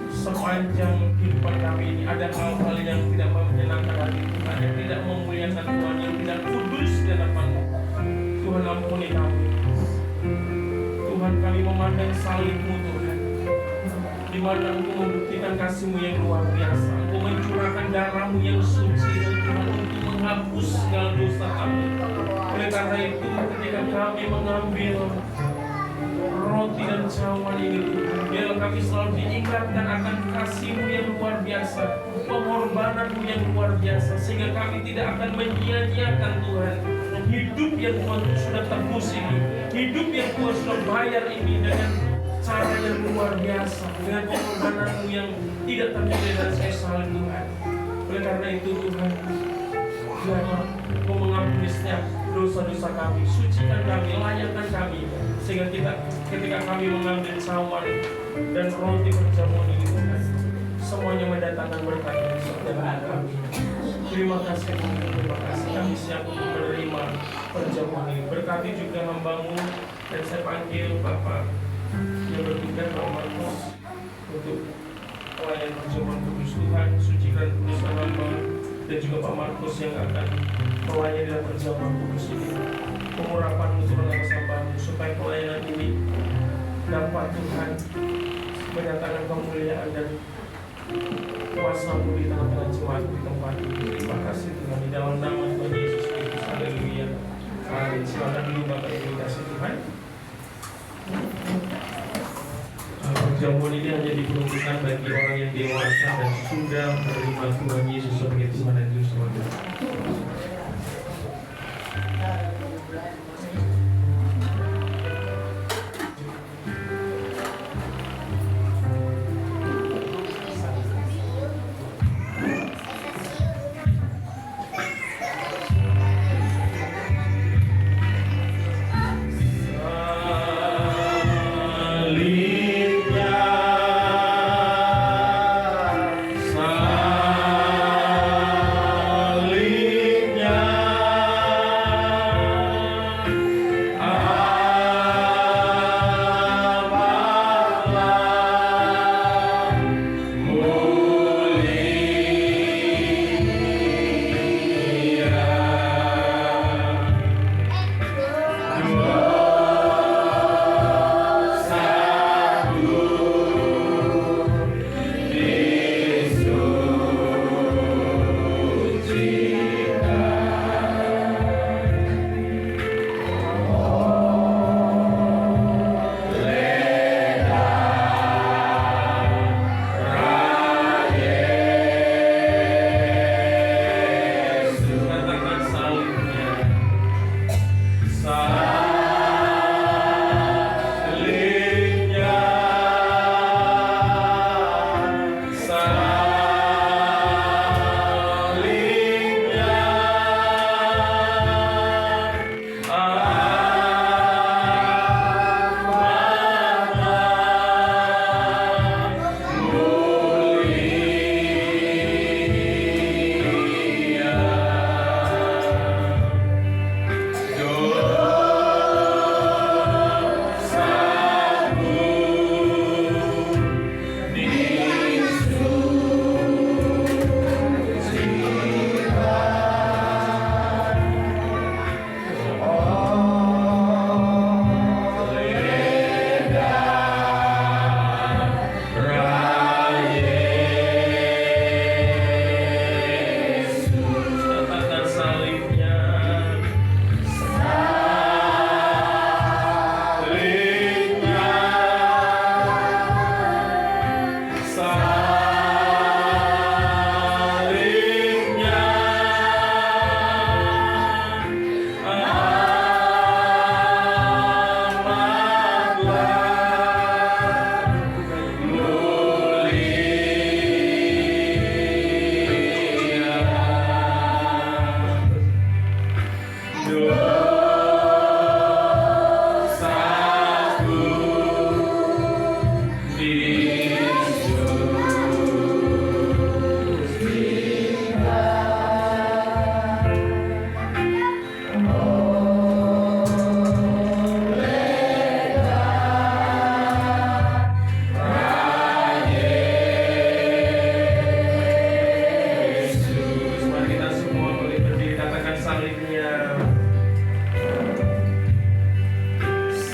sepanjang kehidupan kami ini ada hal-hal yang tidak menyenangkan hati Tuhan, yang tidak memuliakan Tuhan, yang tidak kudus di hadapan-Mu. Tuhan ampuni kami. Tuhan, kami memandang salib-Mu Tuhan, di mana Engkau membuktikan kasih-Mu yang luar biasa. Engkau mencurahkan darah-Mu yang suci dan Tuhan untuk menghapus segala dosa kami. Oleh karena itu ketika kami mengambil roti dan cawan ini Tuhan, biarlah kami selalu diingatkan akan kasih-Mu yang luar biasa, pengorbanan-Mu yang luar biasa, sehingga kami tidak akan menyia-nyiakan Tuhan hidup yang Tuhan sudah tebus ini, hidup yang Tuhan sudah bayar ini dengan cara yang luar biasa, dengan pengorbanan-Mu yang tidak ternilai dan sesal Tuhan. Oleh karena itu Tuhan, biarlah Engkau mengampuni setiap dosa-dosa kami, sucikan kami, layakkan kami, sehingga ketika kami mengambil cawan dan roti perjamuan ini Tuhan, semuanya mendatangkan berkat dari setiap kami. Terima kasih Tuhan, terima kasih. Kami siap untuk menerima perjamuan ini. Berkati juga hamba-Mu, dan saya panggil Bapak yang bertugas Pak Markus untuk pelayanan perjamuan kudus Tuhan. Sucikan kuduskan hamba dan juga Pak Markus yang akan melayani dalam perjamuan kudus ini. Pengurapan-Mu turun atas hamba-Mu supaya pelayanan ini dapat Tuhan menyatakan kemuliaan dan kuasa-Mu di tengah-tengah jemaat di tempat ini. Terima kasih Tuhan, di dalam nama Tuhan Yesus Kristus. Haleluya. Amin. Silakan dulu Bapak Ibu kasih Tuhan. Perjamuan ini hanya diperuntukkan bagi orang yang dewasa dan sudah menerima Tuhan Yesus sebagai Tuhan dan Juru Selamat.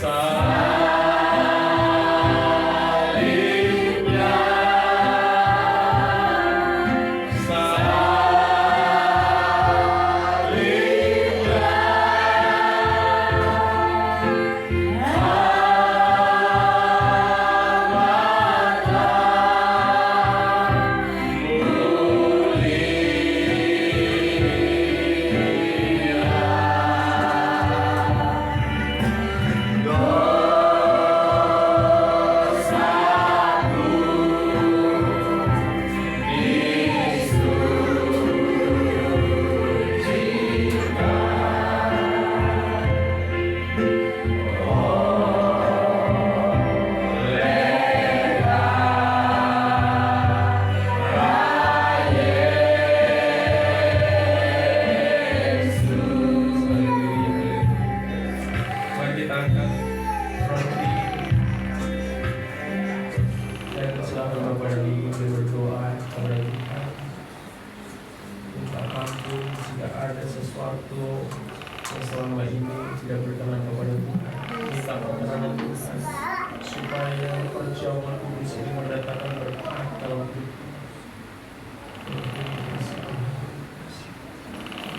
salibnya, mari kita angkat roti dan selalu berbagi berdoa kepada Tuhan, minta ampun jika ada sesuatu yang selama ini tidak berkenan kepada Tuhan, minta perkenanan Tuhan supaya perjamuan kudus ini mendatangkan berkah dalam hidup.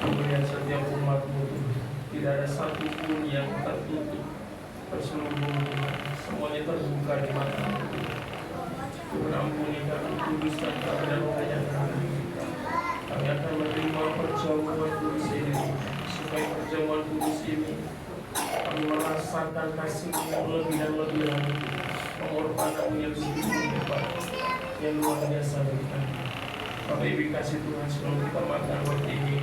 Kemudian setiap umat-Mu Tuhan, tidak ada satu pun yang tertutup terselubung Tuhan, semuanya terbuka di mata Tuhan. Ampuni kami, kuduskan kami dan muliakan kami akan menerima perjamuan kudus ini, supaya perjamuan kudus ini kami merasakan kasih-Mu lebih dan lebih lagi, pengorbanan-Mu yang begitu hebat, yang luar biasa bagi kami. Bapak Ibu kasih Tuhan, sebelum kita makan roti ini,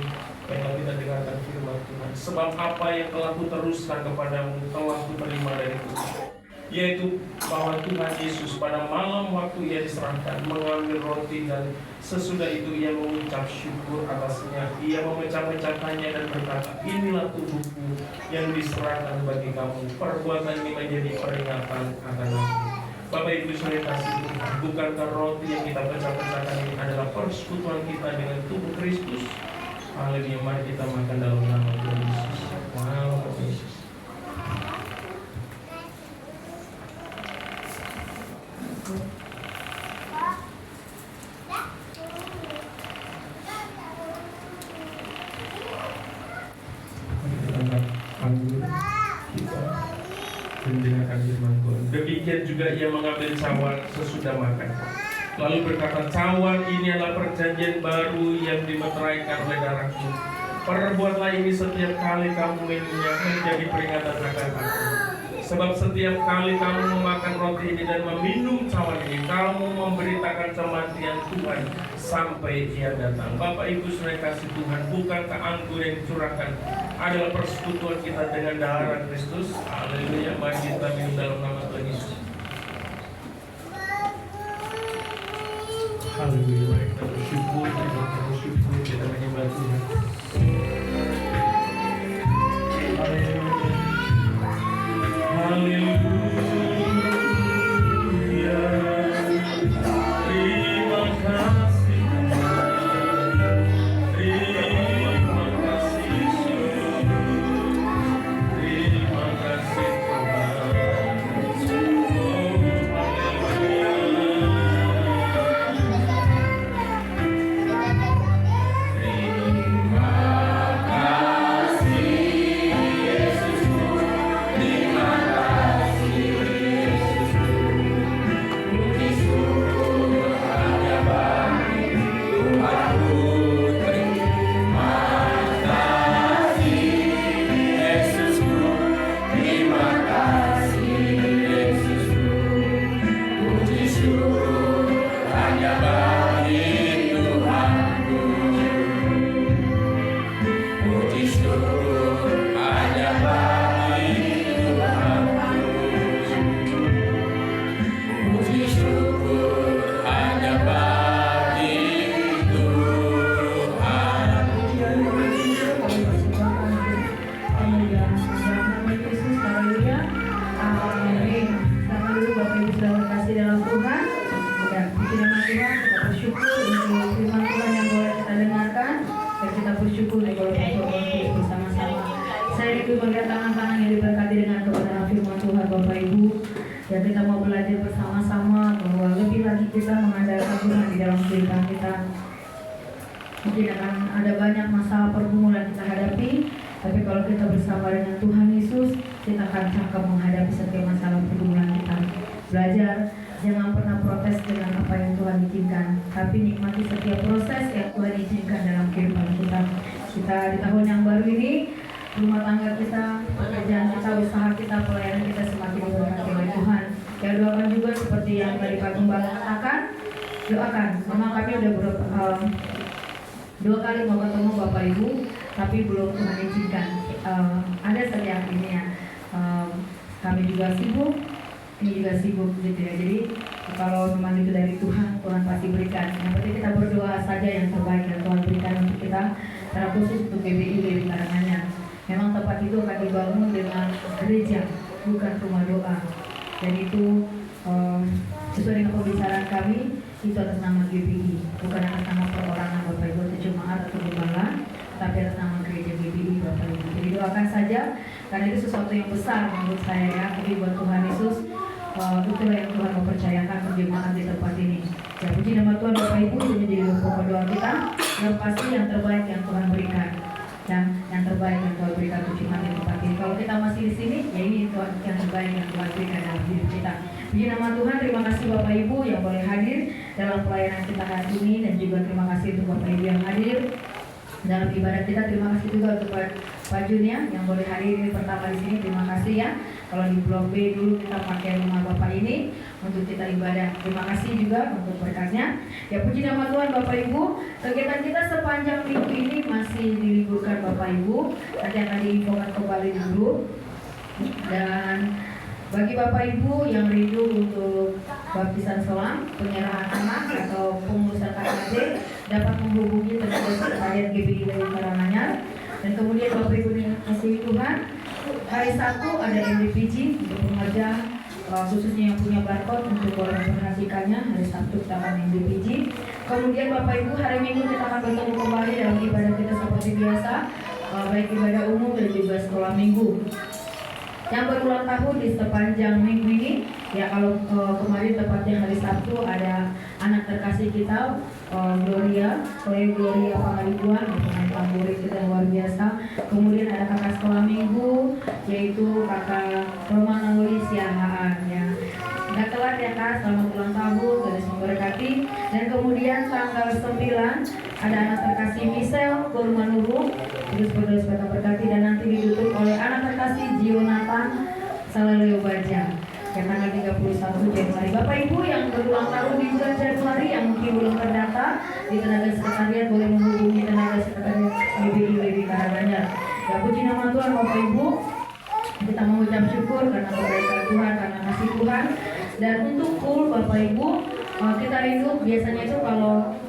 baiklah kita dengarkan firman Tuhan. Sebab apa yang telah Kuteruskan kepadamu telah Kuterima dari Tuhan, yaitu bahwa Tuhan Yesus pada malam waktu Ia diserahkan mengambil roti, dan sesudah itu Ia mengucap syukur atasnya. Ia memecah-mecahkannya dan berkata, inilah tubuhku yang diserahkan bagi kamu. Perbuatan ini menjadi peringatan akan aku. Bapak Ibu saudara kasih Tuhan, bukankah roti yang kita pecah-pecahkan ini adalah persekutuan kita dengan tubuh Kristus? Haleluya, mari kita makan dalam nama Tuhan Yesus. Nama Tuhan Yesus. Mendengarkan firman Tuhan. Demikian juga Ia mengambil cawan sesudah makan, lalu berkata, cawan ini adalah perjanjian baru yang dimeteraikan oleh darahku. Perbuatlah ini setiap kali kamu minumnya menjadi peringatan akan aku. Sebab setiap kali kamu memakan roti ini dan meminum cawan ini, kamu memberitakan kematian Tuhan sampai Ia datang. Bapak Ibu saudara kasih Tuhan, bukankah anggur yang dicurahkan adalah persekutuan kita dengan darah Kristus? Haleluya, mari kita minum dalam nama Tuhan Yesus. Haleluya, mari kita bersyukur, kita menyembah Tuhan. Haleluya. Haleluya. Terima kasih Tuhan. Terima kasih Yesus. Terima kasih Tuhan. masalah pergumulan kita hadapi, tapi kalau kita bersama dengan Tuhan Yesus, kita akan cakap menghadapi setiap masalah pergumulan kita. Belajar, jangan pernah protes dengan apa yang Tuhan izinkan, tapi nikmati setiap proses yang Tuhan izinkan dalam kehidupan kita. Kita di tahun yang baru ini, rumah tangga kita, pekerjaan kita, usaha kita, pelayanan kita semakin diberkati oleh Tuhan. Ya, doakan juga seperti yang tadi Pak Gembala katakan, doakan. Memang kami udah dua kali mau ketemu Bapak Ibu, tapi belum Tuhan izinkan. Ada setiap ini ya, kami juga sibuk, ini juga sibuk gitu ya. Jadi kalau memang itu dari Tuhan, Tuhan pasti berikan. Yang penting kita berdoa saja yang terbaik yang Tuhan berikan untuk kita, secara khusus untuk GBI Lewi Karanganyar. Memang tempat itu akan dibangun dengan gereja, bukan rumah doa. Dan itu sesuai dengan pembicaraan kami, itu atas nama GBI, bukan atas nama perorangan Bapak Ibu atau jemaat atau gembala, tapi atas nama gereja GBI Bapak Ibu. Jadi doakan saja, karena itu sesuatu yang besar menurut saya ya. Tapi buat Tuhan Yesus, itulah yang Tuhan mempercayakan perjemaat di tempat ini. Ya, puji nama Tuhan Bapak Ibu, itu menjadi pokok doa kita. Yang pasti yang terbaik yang Tuhan berikan. Yang terbaik yang Tuhan berikan untuk jemaat di tempat ini. Kalau kita masih di sini, ya ini yang terbaik yang Tuhan berikan dalam hidup kita. Puji nama Tuhan, terima kasih Bapak Ibu yang boleh hadir dalam pelayanan kita hari ini, dan juga terima kasih untuk Bapak Ibu yang hadir dalam ibadah kita. Terima kasih juga untuk Pak Junia yang boleh hadir ini pertama di sini. Terima kasih ya. Kalau di Blok B dulu kita pakai rumah Bapak ini untuk kita ibadah. Terima kasih juga untuk berkatnya. Ya, puji nama Tuhan Bapak Ibu. Kegiatan kita sepanjang minggu ini masih diliburkan Bapak Ibu. Nanti akan diinfokan kembali di grup. Dan bagi Bapak Ibu yang rindu untuk baptisan selam, penyerahan anak atau pengurusan KKD, dapat menghubungi tenaga sekretariat GBI Lewi Karanganyar. Dan kemudian Bapak Ibu dengan kasih Tuhan, hari Sabtu ada MDPG untuk pengajar, khususnya yang punya barcode untuk boleh memperhatikannya. Hari Sabtu kita akan MDPG. Kemudian Bapak Ibu, hari Minggu kita akan bertemu kembali dalam ibadah kita seperti biasa, baik ibadah umum dan juga sekolah minggu. Yang berulang tahun di sepanjang minggu ini, ya kalau kemarin tepatnya hari Sabtu ada anak terkasih kita, Gloria Pangaribuan, pemain tamburi kita luar biasa. Kemudian ada kakak sekolah minggu, yaitu kakak Romana Nuri Siahaan ya. Nggak telat ya Kak, selamat ulang tahun, Tuhan memberkati. Dan kemudian tanggal 9 ada anak terkasih Michelle Kurmanuru, terus berdoa berkati, dan nanti ditutup oleh anak terkasih Jonathan Salaleo Baja. Ya, tanggal 31 Januari. Bapak Ibu yang berulang tahun di bulan Januari yang mungkin belum terdaftar di tenaga sekretariat, boleh menghubungi tenaga sekretariat GBI Lewi Karanganyar. Ya, puji nama Tuhan Bapak Ibu. Kita mengucap syukur karena kebaikan Tuhan, karena kasih Tuhan. Dan untuk full Bapak Ibu, kita rindu biasanya itu kalau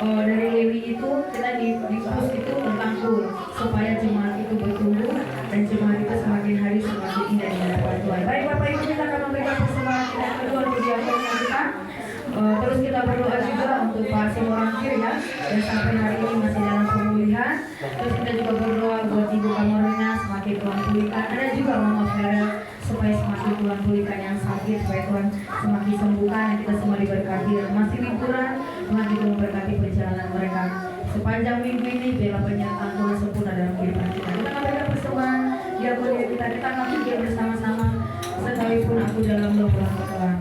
dari Lewi itu kita di push itu tentang full, supaya jemaat itu bertumbuh dan jemaat itu semakin hari semakin indah di hadapan Tuhan. Baik Bapak Ibu, kita akan memberikan persembahan yang kedua untuk diakonnya kita. Terus kita berdoa juga untuk Pak Simorangkir ya, dan sampai hari ini masih dalam pemulihan. Terus kita juga berdoa buat Ibu Kamorina semakin Tuhan pulihkan. Ada juga Mama Vera supaya semakin Tuhan pulihkan yang sakit, supaya Tuhan semakin sembuhkan, dan kita semua diberkati. Masih liburan, Tuhan juga memberkati perjalanan mereka sepanjang minggu ini. Biarlah penyertaan Tuhan sempurna dalam kehidupan kita. Kita akan berikan persembahan diakonia kita akan pikir bersama-sama, sekalipun aku dalam doa Tuhan.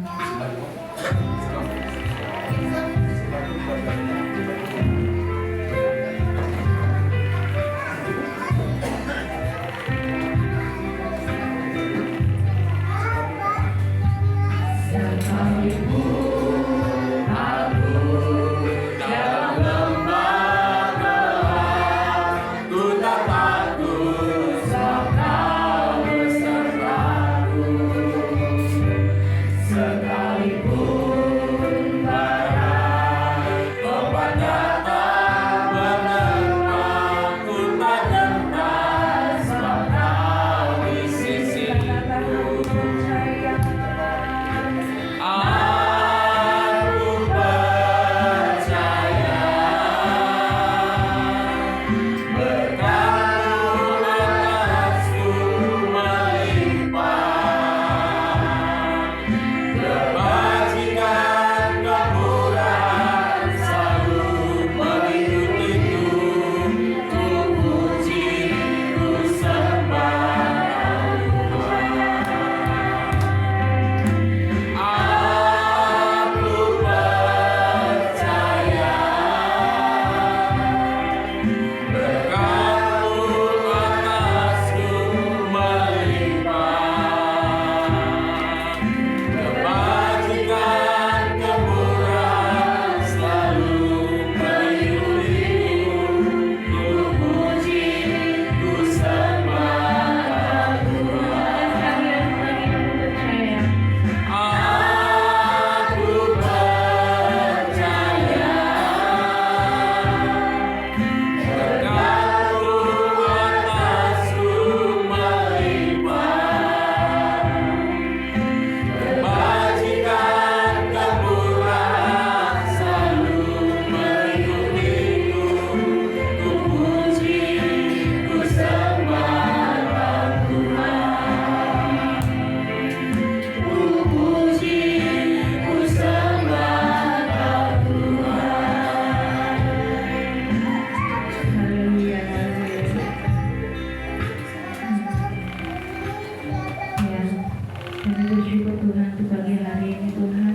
Kami bersyukur Tuhan untuk pagi hari ini Tuhan.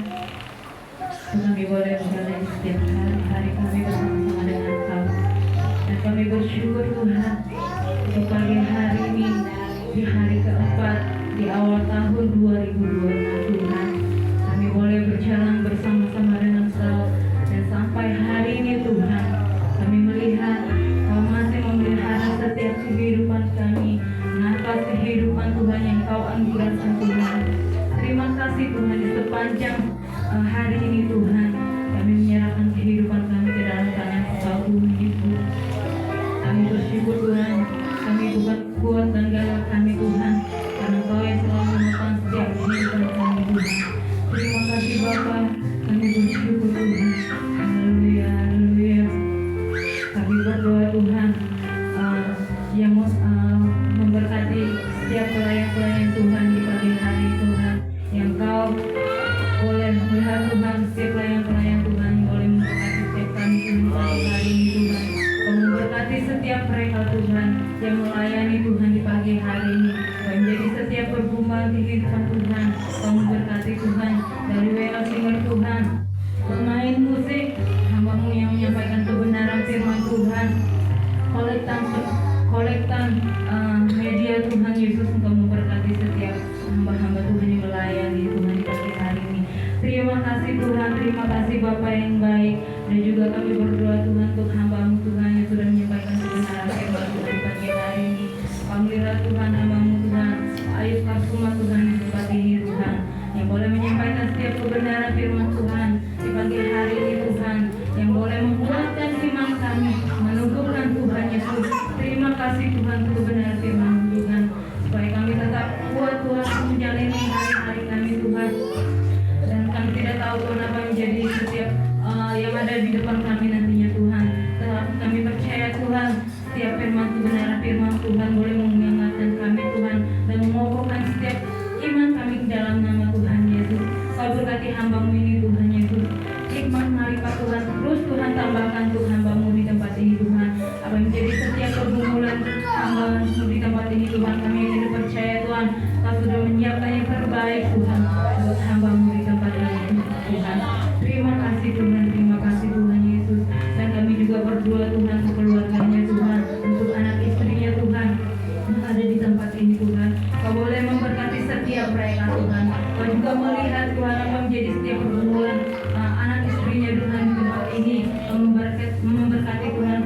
Kami boleh menjalani setiap hari kami bersama-sama dengan Engkau. Dan kami bersyukur Tuhan untuk pagi hari ini di hari keempat di awal tahun 2026 Tuhan. Kami boleh berjalan bersama-sama dengan Engkau. Dan sampai hari ini Tuhan, kami melihat Kau masih memelihara setiap kehidupan kami, atas kehidupan Tuhan yang Kau anugerahkan Tuhan. Terima kasih Tuhan di sepanjang hari ini Tuhan, kami menyerahkan kehidupan kami ke dalam tangan Engkau Tuhan Yesus. Kami bersyukur Tuhan, kami bukan kuat dan gagah kami Tuhan, karena Kau yang selalu menopang setiap kehidupan kami Tuhan. Terima kasih Bapa, kami bersyukur Tuhan. Haleluya, haleluya. Kami berdoa Tuhan yang memberkati setiap pelayan-pelayan Tuhan di pagi hari Tuhan, yang Kau boleh melihat Tuhan setiap pelayan-pelayan Tuhan, boleh memberkati setiap kami Tuhan di pagi hari ini Tuhan. Kau memberkati setiap mereka Tuhan yang melayani Tuhan di pagi hari ini, menjadi setiap pergumulan kehidupan Tuhan. Kau memberkati Tuhan dari WL Singer Tuhan, pemain musik, hamba-Mu yang menyampaikan kebenaran firman Tuhan, kolektan media Tuhan Yesus. Engkau memberkati setiap hamba-hamba Tuhan yang melayani Tuhan di pagi hari ini. Terima kasih Tuhan, terima kasih Bapa yang baik. Dan juga kami berdoa Tuhan untuk hamba-Mu Tuhan yang sudah menyampaikan kebenaran firman Tuhan di pagi hari ini. Pamelilah Tuhan hamba-Mu Tuhan, Ayub Kasuma Tuhan yang seperti ini Tuhan, yang boleh menyampaikan setiap kebenaran firman Tuhan di pagi hari ini Tuhan, yang boleh menguatkan iman kami, meneguhkan Tuhan Yesus. Terima kasih Tuhan untuk kebenaran firman Tuhan, supaya kami tetap kuat Tuhan menjalani hari-hari kami Tuhan. Dan kami tidak tahu Tuhan apa menjadi setiap yang ada di depan kami nantinya Tuhan. Tetapi kami percaya Tuhan, setiap firman kebenaran firman Tuhan boleh mengingatkan kami Tuhan, dan mengokohkan setiap iman kami ke dalam nama Tuhan Yesus. Kau berkati hamba-Mu ini Tuhan Yesus, hikmat marifat Tuhan, terus Tuhan tambahkan Tuhan hamba-Mu di tempat ini Tuhan. Apa yang menjadi setiap pergumulan hamba-Mu di tempat ini Tuhan, kami yang tidak percaya Tuhan, Kau sudah menyiapkan yang terbaik Tuhan buat hamba-Mu di tempat ini Tuhan. Terima kasih Tuhan, terima kasih Tuhan Yesus. Dan kami juga berdoa Tuhan untuk keluarganya Tuhan, untuk anak istrinya Tuhan yang ada di tempat ini Tuhan. Kau boleh memberkati setiap mereka Tuhan. Kau juga melihat Tuhan apa menjadi setiap pergumulan anak istrinya Tuhan di tempat ini. Kau memberkati Tuhan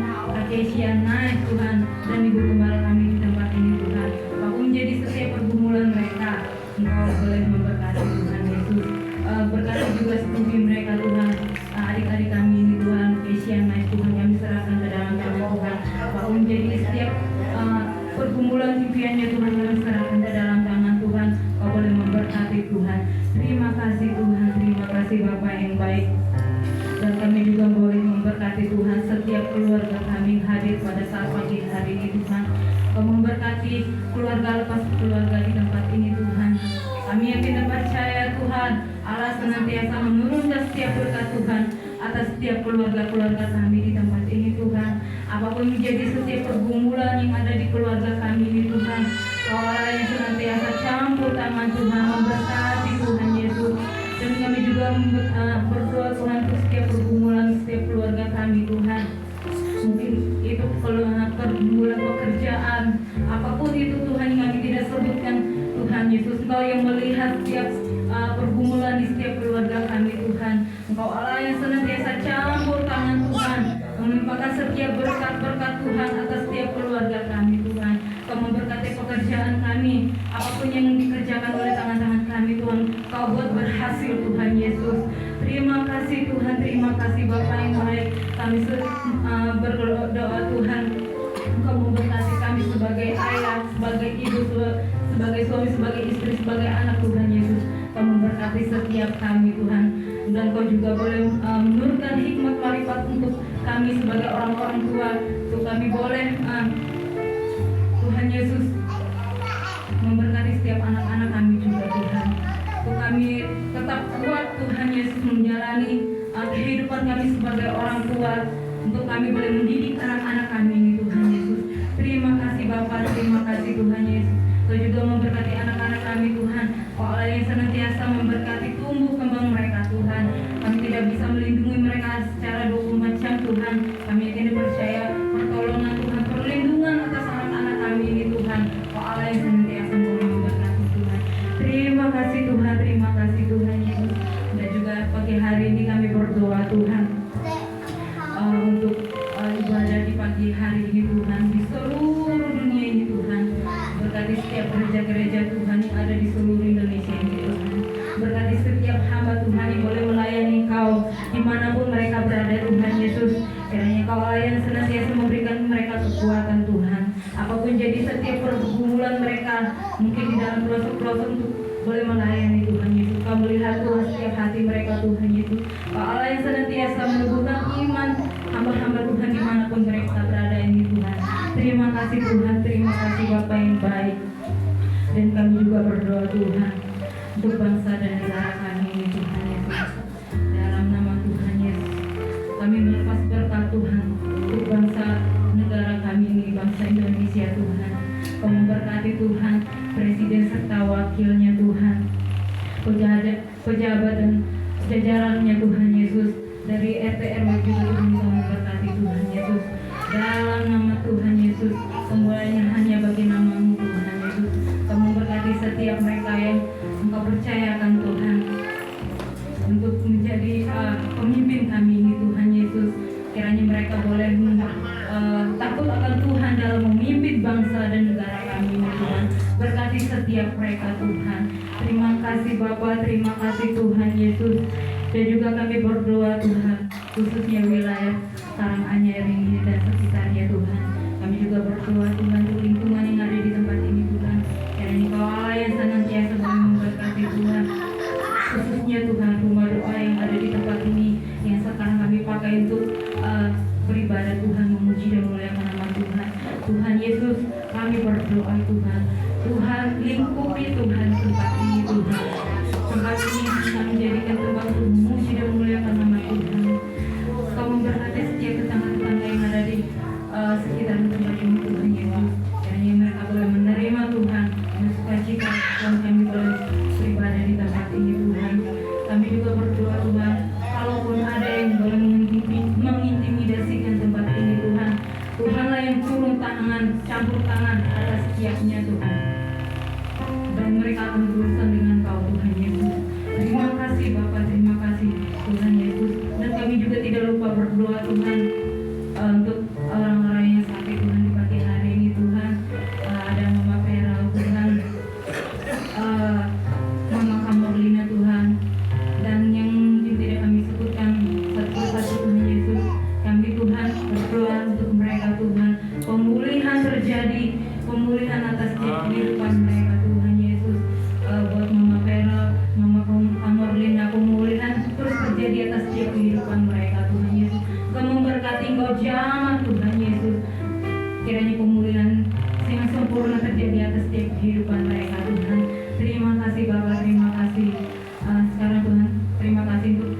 Kesia naik Tuhan, dan ibu gembala kami di tempat ini Tuhan. Kau menjadi setiap pergumulan mereka, Engkau boleh memberkati Tuhan Yesus. Berkati juga studi mereka Tuhan, adik-adik kami ini Tuhan, Kesia naik Tuhan, kami serahkan ke dalam tangan Tuhan. Kau menjadi setiap pergumulan impiannya Tuhan, kami serahkan ke dalam tangan Tuhan. Kau boleh memberkati Tuhan. Terima kasih Tuhan, terima kasih Bapa yang baik. Dan kami juga boleh memberkati Tuhan setiap keluarga kami hadir pada saat pagi hari ini Tuhan. Kau memberkati keluarga lepas keluarga di tempat ini Tuhan. Kami yang tidak percaya Tuhan, Allah senantiasa menurunkan setiap berkat Tuhan atas setiap keluarga-keluarga kami di tempat ini Tuhan. Apapun menjadi setiap pergumulan yang ada di keluarga kami ini Tuhan, Kau Allah yang senantiasa campur tangan Tuhan, memberkati Tuhan Yesus. Dan kami juga berdoa Tuhan untuk setiap pergumulan setiap keluarga kami Tuhan. Mungkin itu pergumulan pekerjaan, apapun itu Tuhan yang kami tidak sebutkan Tuhan Yesus. Engkau yang melihat setiap pergumulan di setiap keluarga kami Tuhan. Engkau Allah yang senantiasa campur tangan Tuhan, melimpahkan setiap berkat-berkat Tuhan atas setiap keluarga kami Tuhan. Kau memberkati pekerjaan kami, apapun yang dikerjakan oleh tangan-tangan kami Tuhan, Kau buat berhasil Tuhan Yesus. Terima kasih Tuhan, terima kasih Bapa yang baik. Kami berdoa Tuhan, Engkau memberkati kami sebagai ayah, sebagai ibu, sebagai suami, sebagai istri, sebagai anak Tuhan Yesus. Kau memberkati setiap kami Tuhan. Dan Kau juga boleh menurunkan hikmat marifat untuk kami sebagai orang-orang tua. Untuk kami boleh Tuhan Yesus memberkati setiap anak-anak kami juga Tuhan. Untuk kami tetap kuat Tuhan Yesus menjalani kehidupan kami sebagai orang tua. Untuk kami boleh mendidik anak-anak kami ini Tuhan Yesus. Terima kasih Bapa, terima kasih Tuhan Yesus. Kau juga memberkati anak-anak kami Tuhan. Kau Allah yang senantiasa memberkati tumbuh kembang mereka Tuhan. Kami tidak bisa melindungi mereka secara 24 jam Tuhan. Kami yakin dan percaya pertolongan Tuhan, perlindungan atas anak-anak kami ini Tuhan. Kau Allah yang senantiasa memberkati Tuhan. Terima kasih Tuhan, terima kasih Tuhan Yesus. Dan juga pagi hari ini kami berdoa Tuhan untuk ibadah di pagi hari ini Tuhan, di seluruh dunia ini Tuhan. Berkati setiap gereja-gereja Tuhan yang ada di seluruh Indonesia ini Tuhan. Berkati setiap hamba Tuhan yang boleh melayani Kau dimanapun mereka berada Tuhan Yesus. Kiranya Kau Allah yang senantiasa memberikan mereka kekuatan Tuhan. Apapun jadi setiap pergumulan mereka, mungkin di dalam pelosok-pelosok untuk boleh melayani Tuhan Yesus. Kau melihat Tuhan setiap hati mereka Tuhan Yesus. Kau Allah yang senantiasa meneguhkan iman hamba-hamba Tuhan dimanapun mereka berada ini Tuhan. Terima kasih Tuhan, terima kasih Bapa yang baik. Dan kami juga berdoa Tuhan untuk bangsa dan negara kami ini Tuhan Yesus. Dalam nama Tuhan Yesus, kami melepas berkat Tuhan untuk bangsa negara kami ini, bangsa Indonesia Tuhan. Kau memberkati Tuhan Presiden serta wakilnya Tuhan, pejabat dan jajarannya Tuhan Yesus. Dari RT RW juga Tuhan Kau memberkati Tuhan Yesus. Dalam nama Tuhan Yesus, semuanya hanya bagi nama-Mu Tuhan Yesus. Kau memberkati setiap mereka yang Engkau percayakan Tuhan untuk menjadi pemimpin kami ini Tuhan Yesus. Kiranya mereka boleh takut akan Tuhan dalam memimpin bangsa dan negara kami ini Tuhan. Berkati setiap mereka Tuhan. Terima kasih Bapa, terima kasih Tuhan Yesus. Dan juga kami berdoa Tuhan, khususnya wilayah Karanganyar ini dan sekitarnya Tuhan. Kami juga berdoa Tuhan untuk lingkungan yang ada di tempat ini Tuhan. Kiranya Kau Allah yang senantiasa memberkati Tuhan. Khususnya Tuhan rumah doa yang ada di tempat ini yang sekarang kami pakai untuk beribadah Tuhan, memuji dan memuliakan nama Tuhan. Tuhan Yesus, kami berdoa Tuhan. Tuhan lingkupi Tuhan tempat ini Tuhan. Tempat ini kami jadikan tempat untuk memuji dan memuliakan nama Tuhan. Kau memberkati setiap tetangga-tetangga yang ada di sekitar tempat ini Tuhan Yesus. Kiranya mereka boleh menerima Tuhan dan sukacita Tuhan kami boleh beribadah di tempat ini Tuhan. Kami juga berdoa Tuhan, kalaupun ada yang boleh mengintimidasikan tempat ini Tuhan, Tuhanlah yang turun tangan, campur tangan atas setiapnya Tuhan. Dan mereka akan berurusan dengan Kau Tuhan Yesus. Terima kasih Bapa, terima kasih Tuhan Yesus. Dan kami juga tidak lupa berdoa Tuhan untuk orang-orang yang sakit Tuhan di pagi hari ini Tuhan. Ada Mama Vera Tuhan, Mama Kamorlina Tuhan, dan yang mungkin tidak kami sebutkan satu persatu Tuhan Yesus. Kami Tuhan berdoa untuk mereka Tuhan. Pemulihan terjadi, pemulihan atas kehidupan mereka Tuhan Yesus. Buat Mama Vera, Mama Kamorlina, pemulihan terus terjadi atas kehidupan mereka Tuhan Yesus. Kau memberkati, Kau jamah Tuhan Yesus. Kiranya pemulihan yang sempurna terjadi atas setiap kehidupan mereka Tuhan. Terima kasih Bapak, terima kasih. Sekarang Tuhan, terima kasih untuk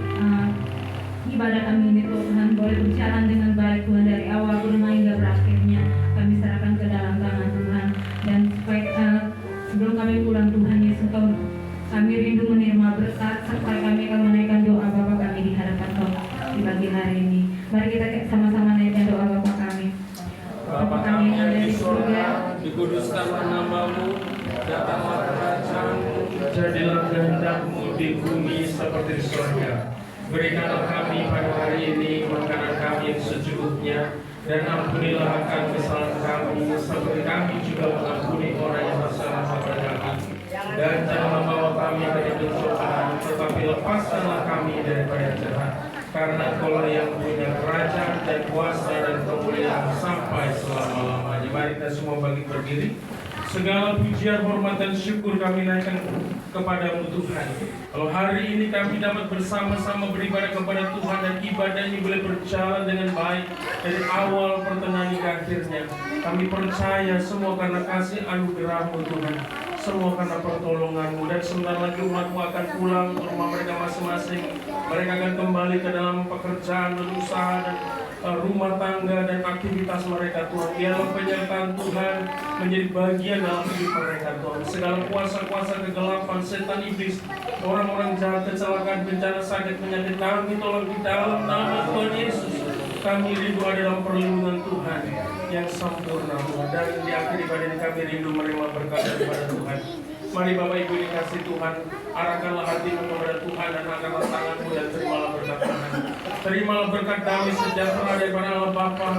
ibadah kami ini Tuhan boleh berjalan dengan baik Tuhan, dari awal Tuhan hingga berakhirnya. Kami serahkan ke dalam tangan Tuhan. Dan supaya sebelum kami pulang Tuhan Yesus, kami rindu menerima berkat serta kami akan menaikkan doa Bapa kami di hadapan Kau di pagi hari ini. Mari kita sama-sama naikkan doa Bapa kami. Bapa kami yang ada di surga, dikuduskanlah nama-Mu, datanglah kerajaan-Mu, jadilah kehendak-Mu di bumi seperti di surga. Berikanlah kami pada hari ini makanan kami yang secukupnya, dan ampunilah akan kesalahan kami seperti kami juga mengampuni orang yang bersalah kepada kami. Dan janganlah bawa kami ke pencobaan, tetapi lepaskanlah kami daripada jahat. Karena Kaulah yang punya kerajaan dan kuasa dan kemuliaan sampai selama-lamanya. Mari kita semua bangkit berdiri. Segala pujian, hormat dan syukur kami naikkan kepada-Mu Tuhan. Kalau hari ini kami dapat bersama-sama beribadah kepada Tuhan dan ibadah ini boleh berjalan dengan baik dari awal pertengahan hingga akhirnya. Kami percaya semua karena kasih anugerah-Mu Tuhan. semua karena pertolongan-Mu. Dan sebentar lagi umat-Mu akan pulang ke rumah mereka masing-masing. Mereka akan kembali ke dalam pekerjaan dan usaha dan rumah tangga dan aktivitas mereka, Tuhan. Biarlah penyertaan Tuhan menjadi bagian dalam hidup mereka, Tuhan. Segala kuasa-kuasa kegelapan, setan iblis, orang-orang jahat, kecelakaan, bencana, sakit, penyakit, kami tolong di dalam nama Tuhan Yesus. Kami rindu ada dalam perlindungan Tuhan yang sempurna, Tuhan. Dan diakhiri pada ini kami rindu menerima berkat daripada Tuhan. Mari Bapak Ibu dikasih Tuhan, arahkanlah hatimu kepada Tuhan dan angkatlah tanganmu dan terimalah berkat Tuhan. Terimalah berkat damai sejahtera daripada Allah Bapa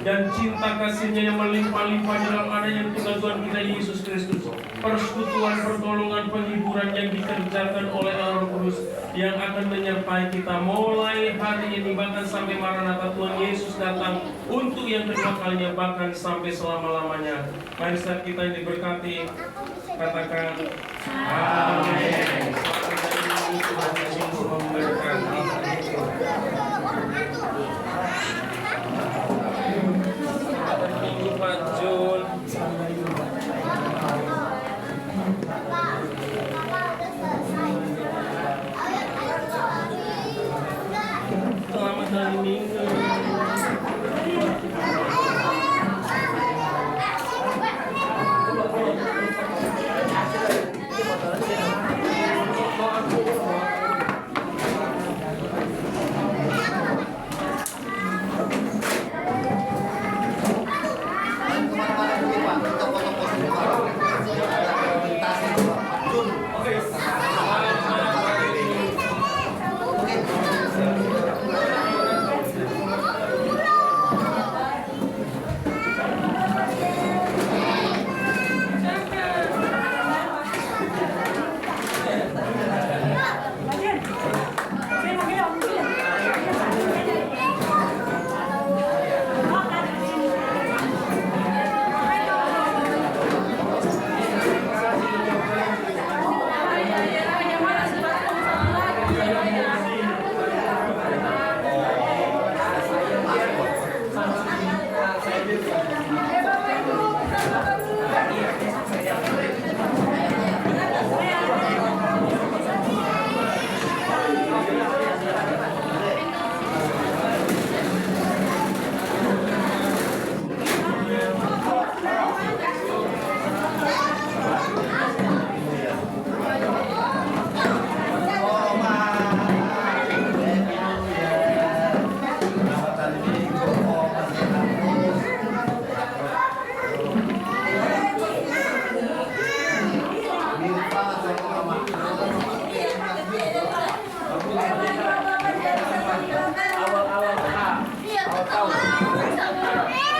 dan cinta kasih-Nya yang melimpah-limpah dalam adanya Tuhan kita Yesus Kristus. Persekutuan, pertolongan, penghiburan yang dikerjakan oleh Allah Roh Kudus yang akan menyertai kita mulai hari ini bahkan sampai Maranatha Tuhan Yesus datang untuk yang kedua kalinya, bahkan sampai selama-lamanya. Mari saat kita yang diberkati katakan amin.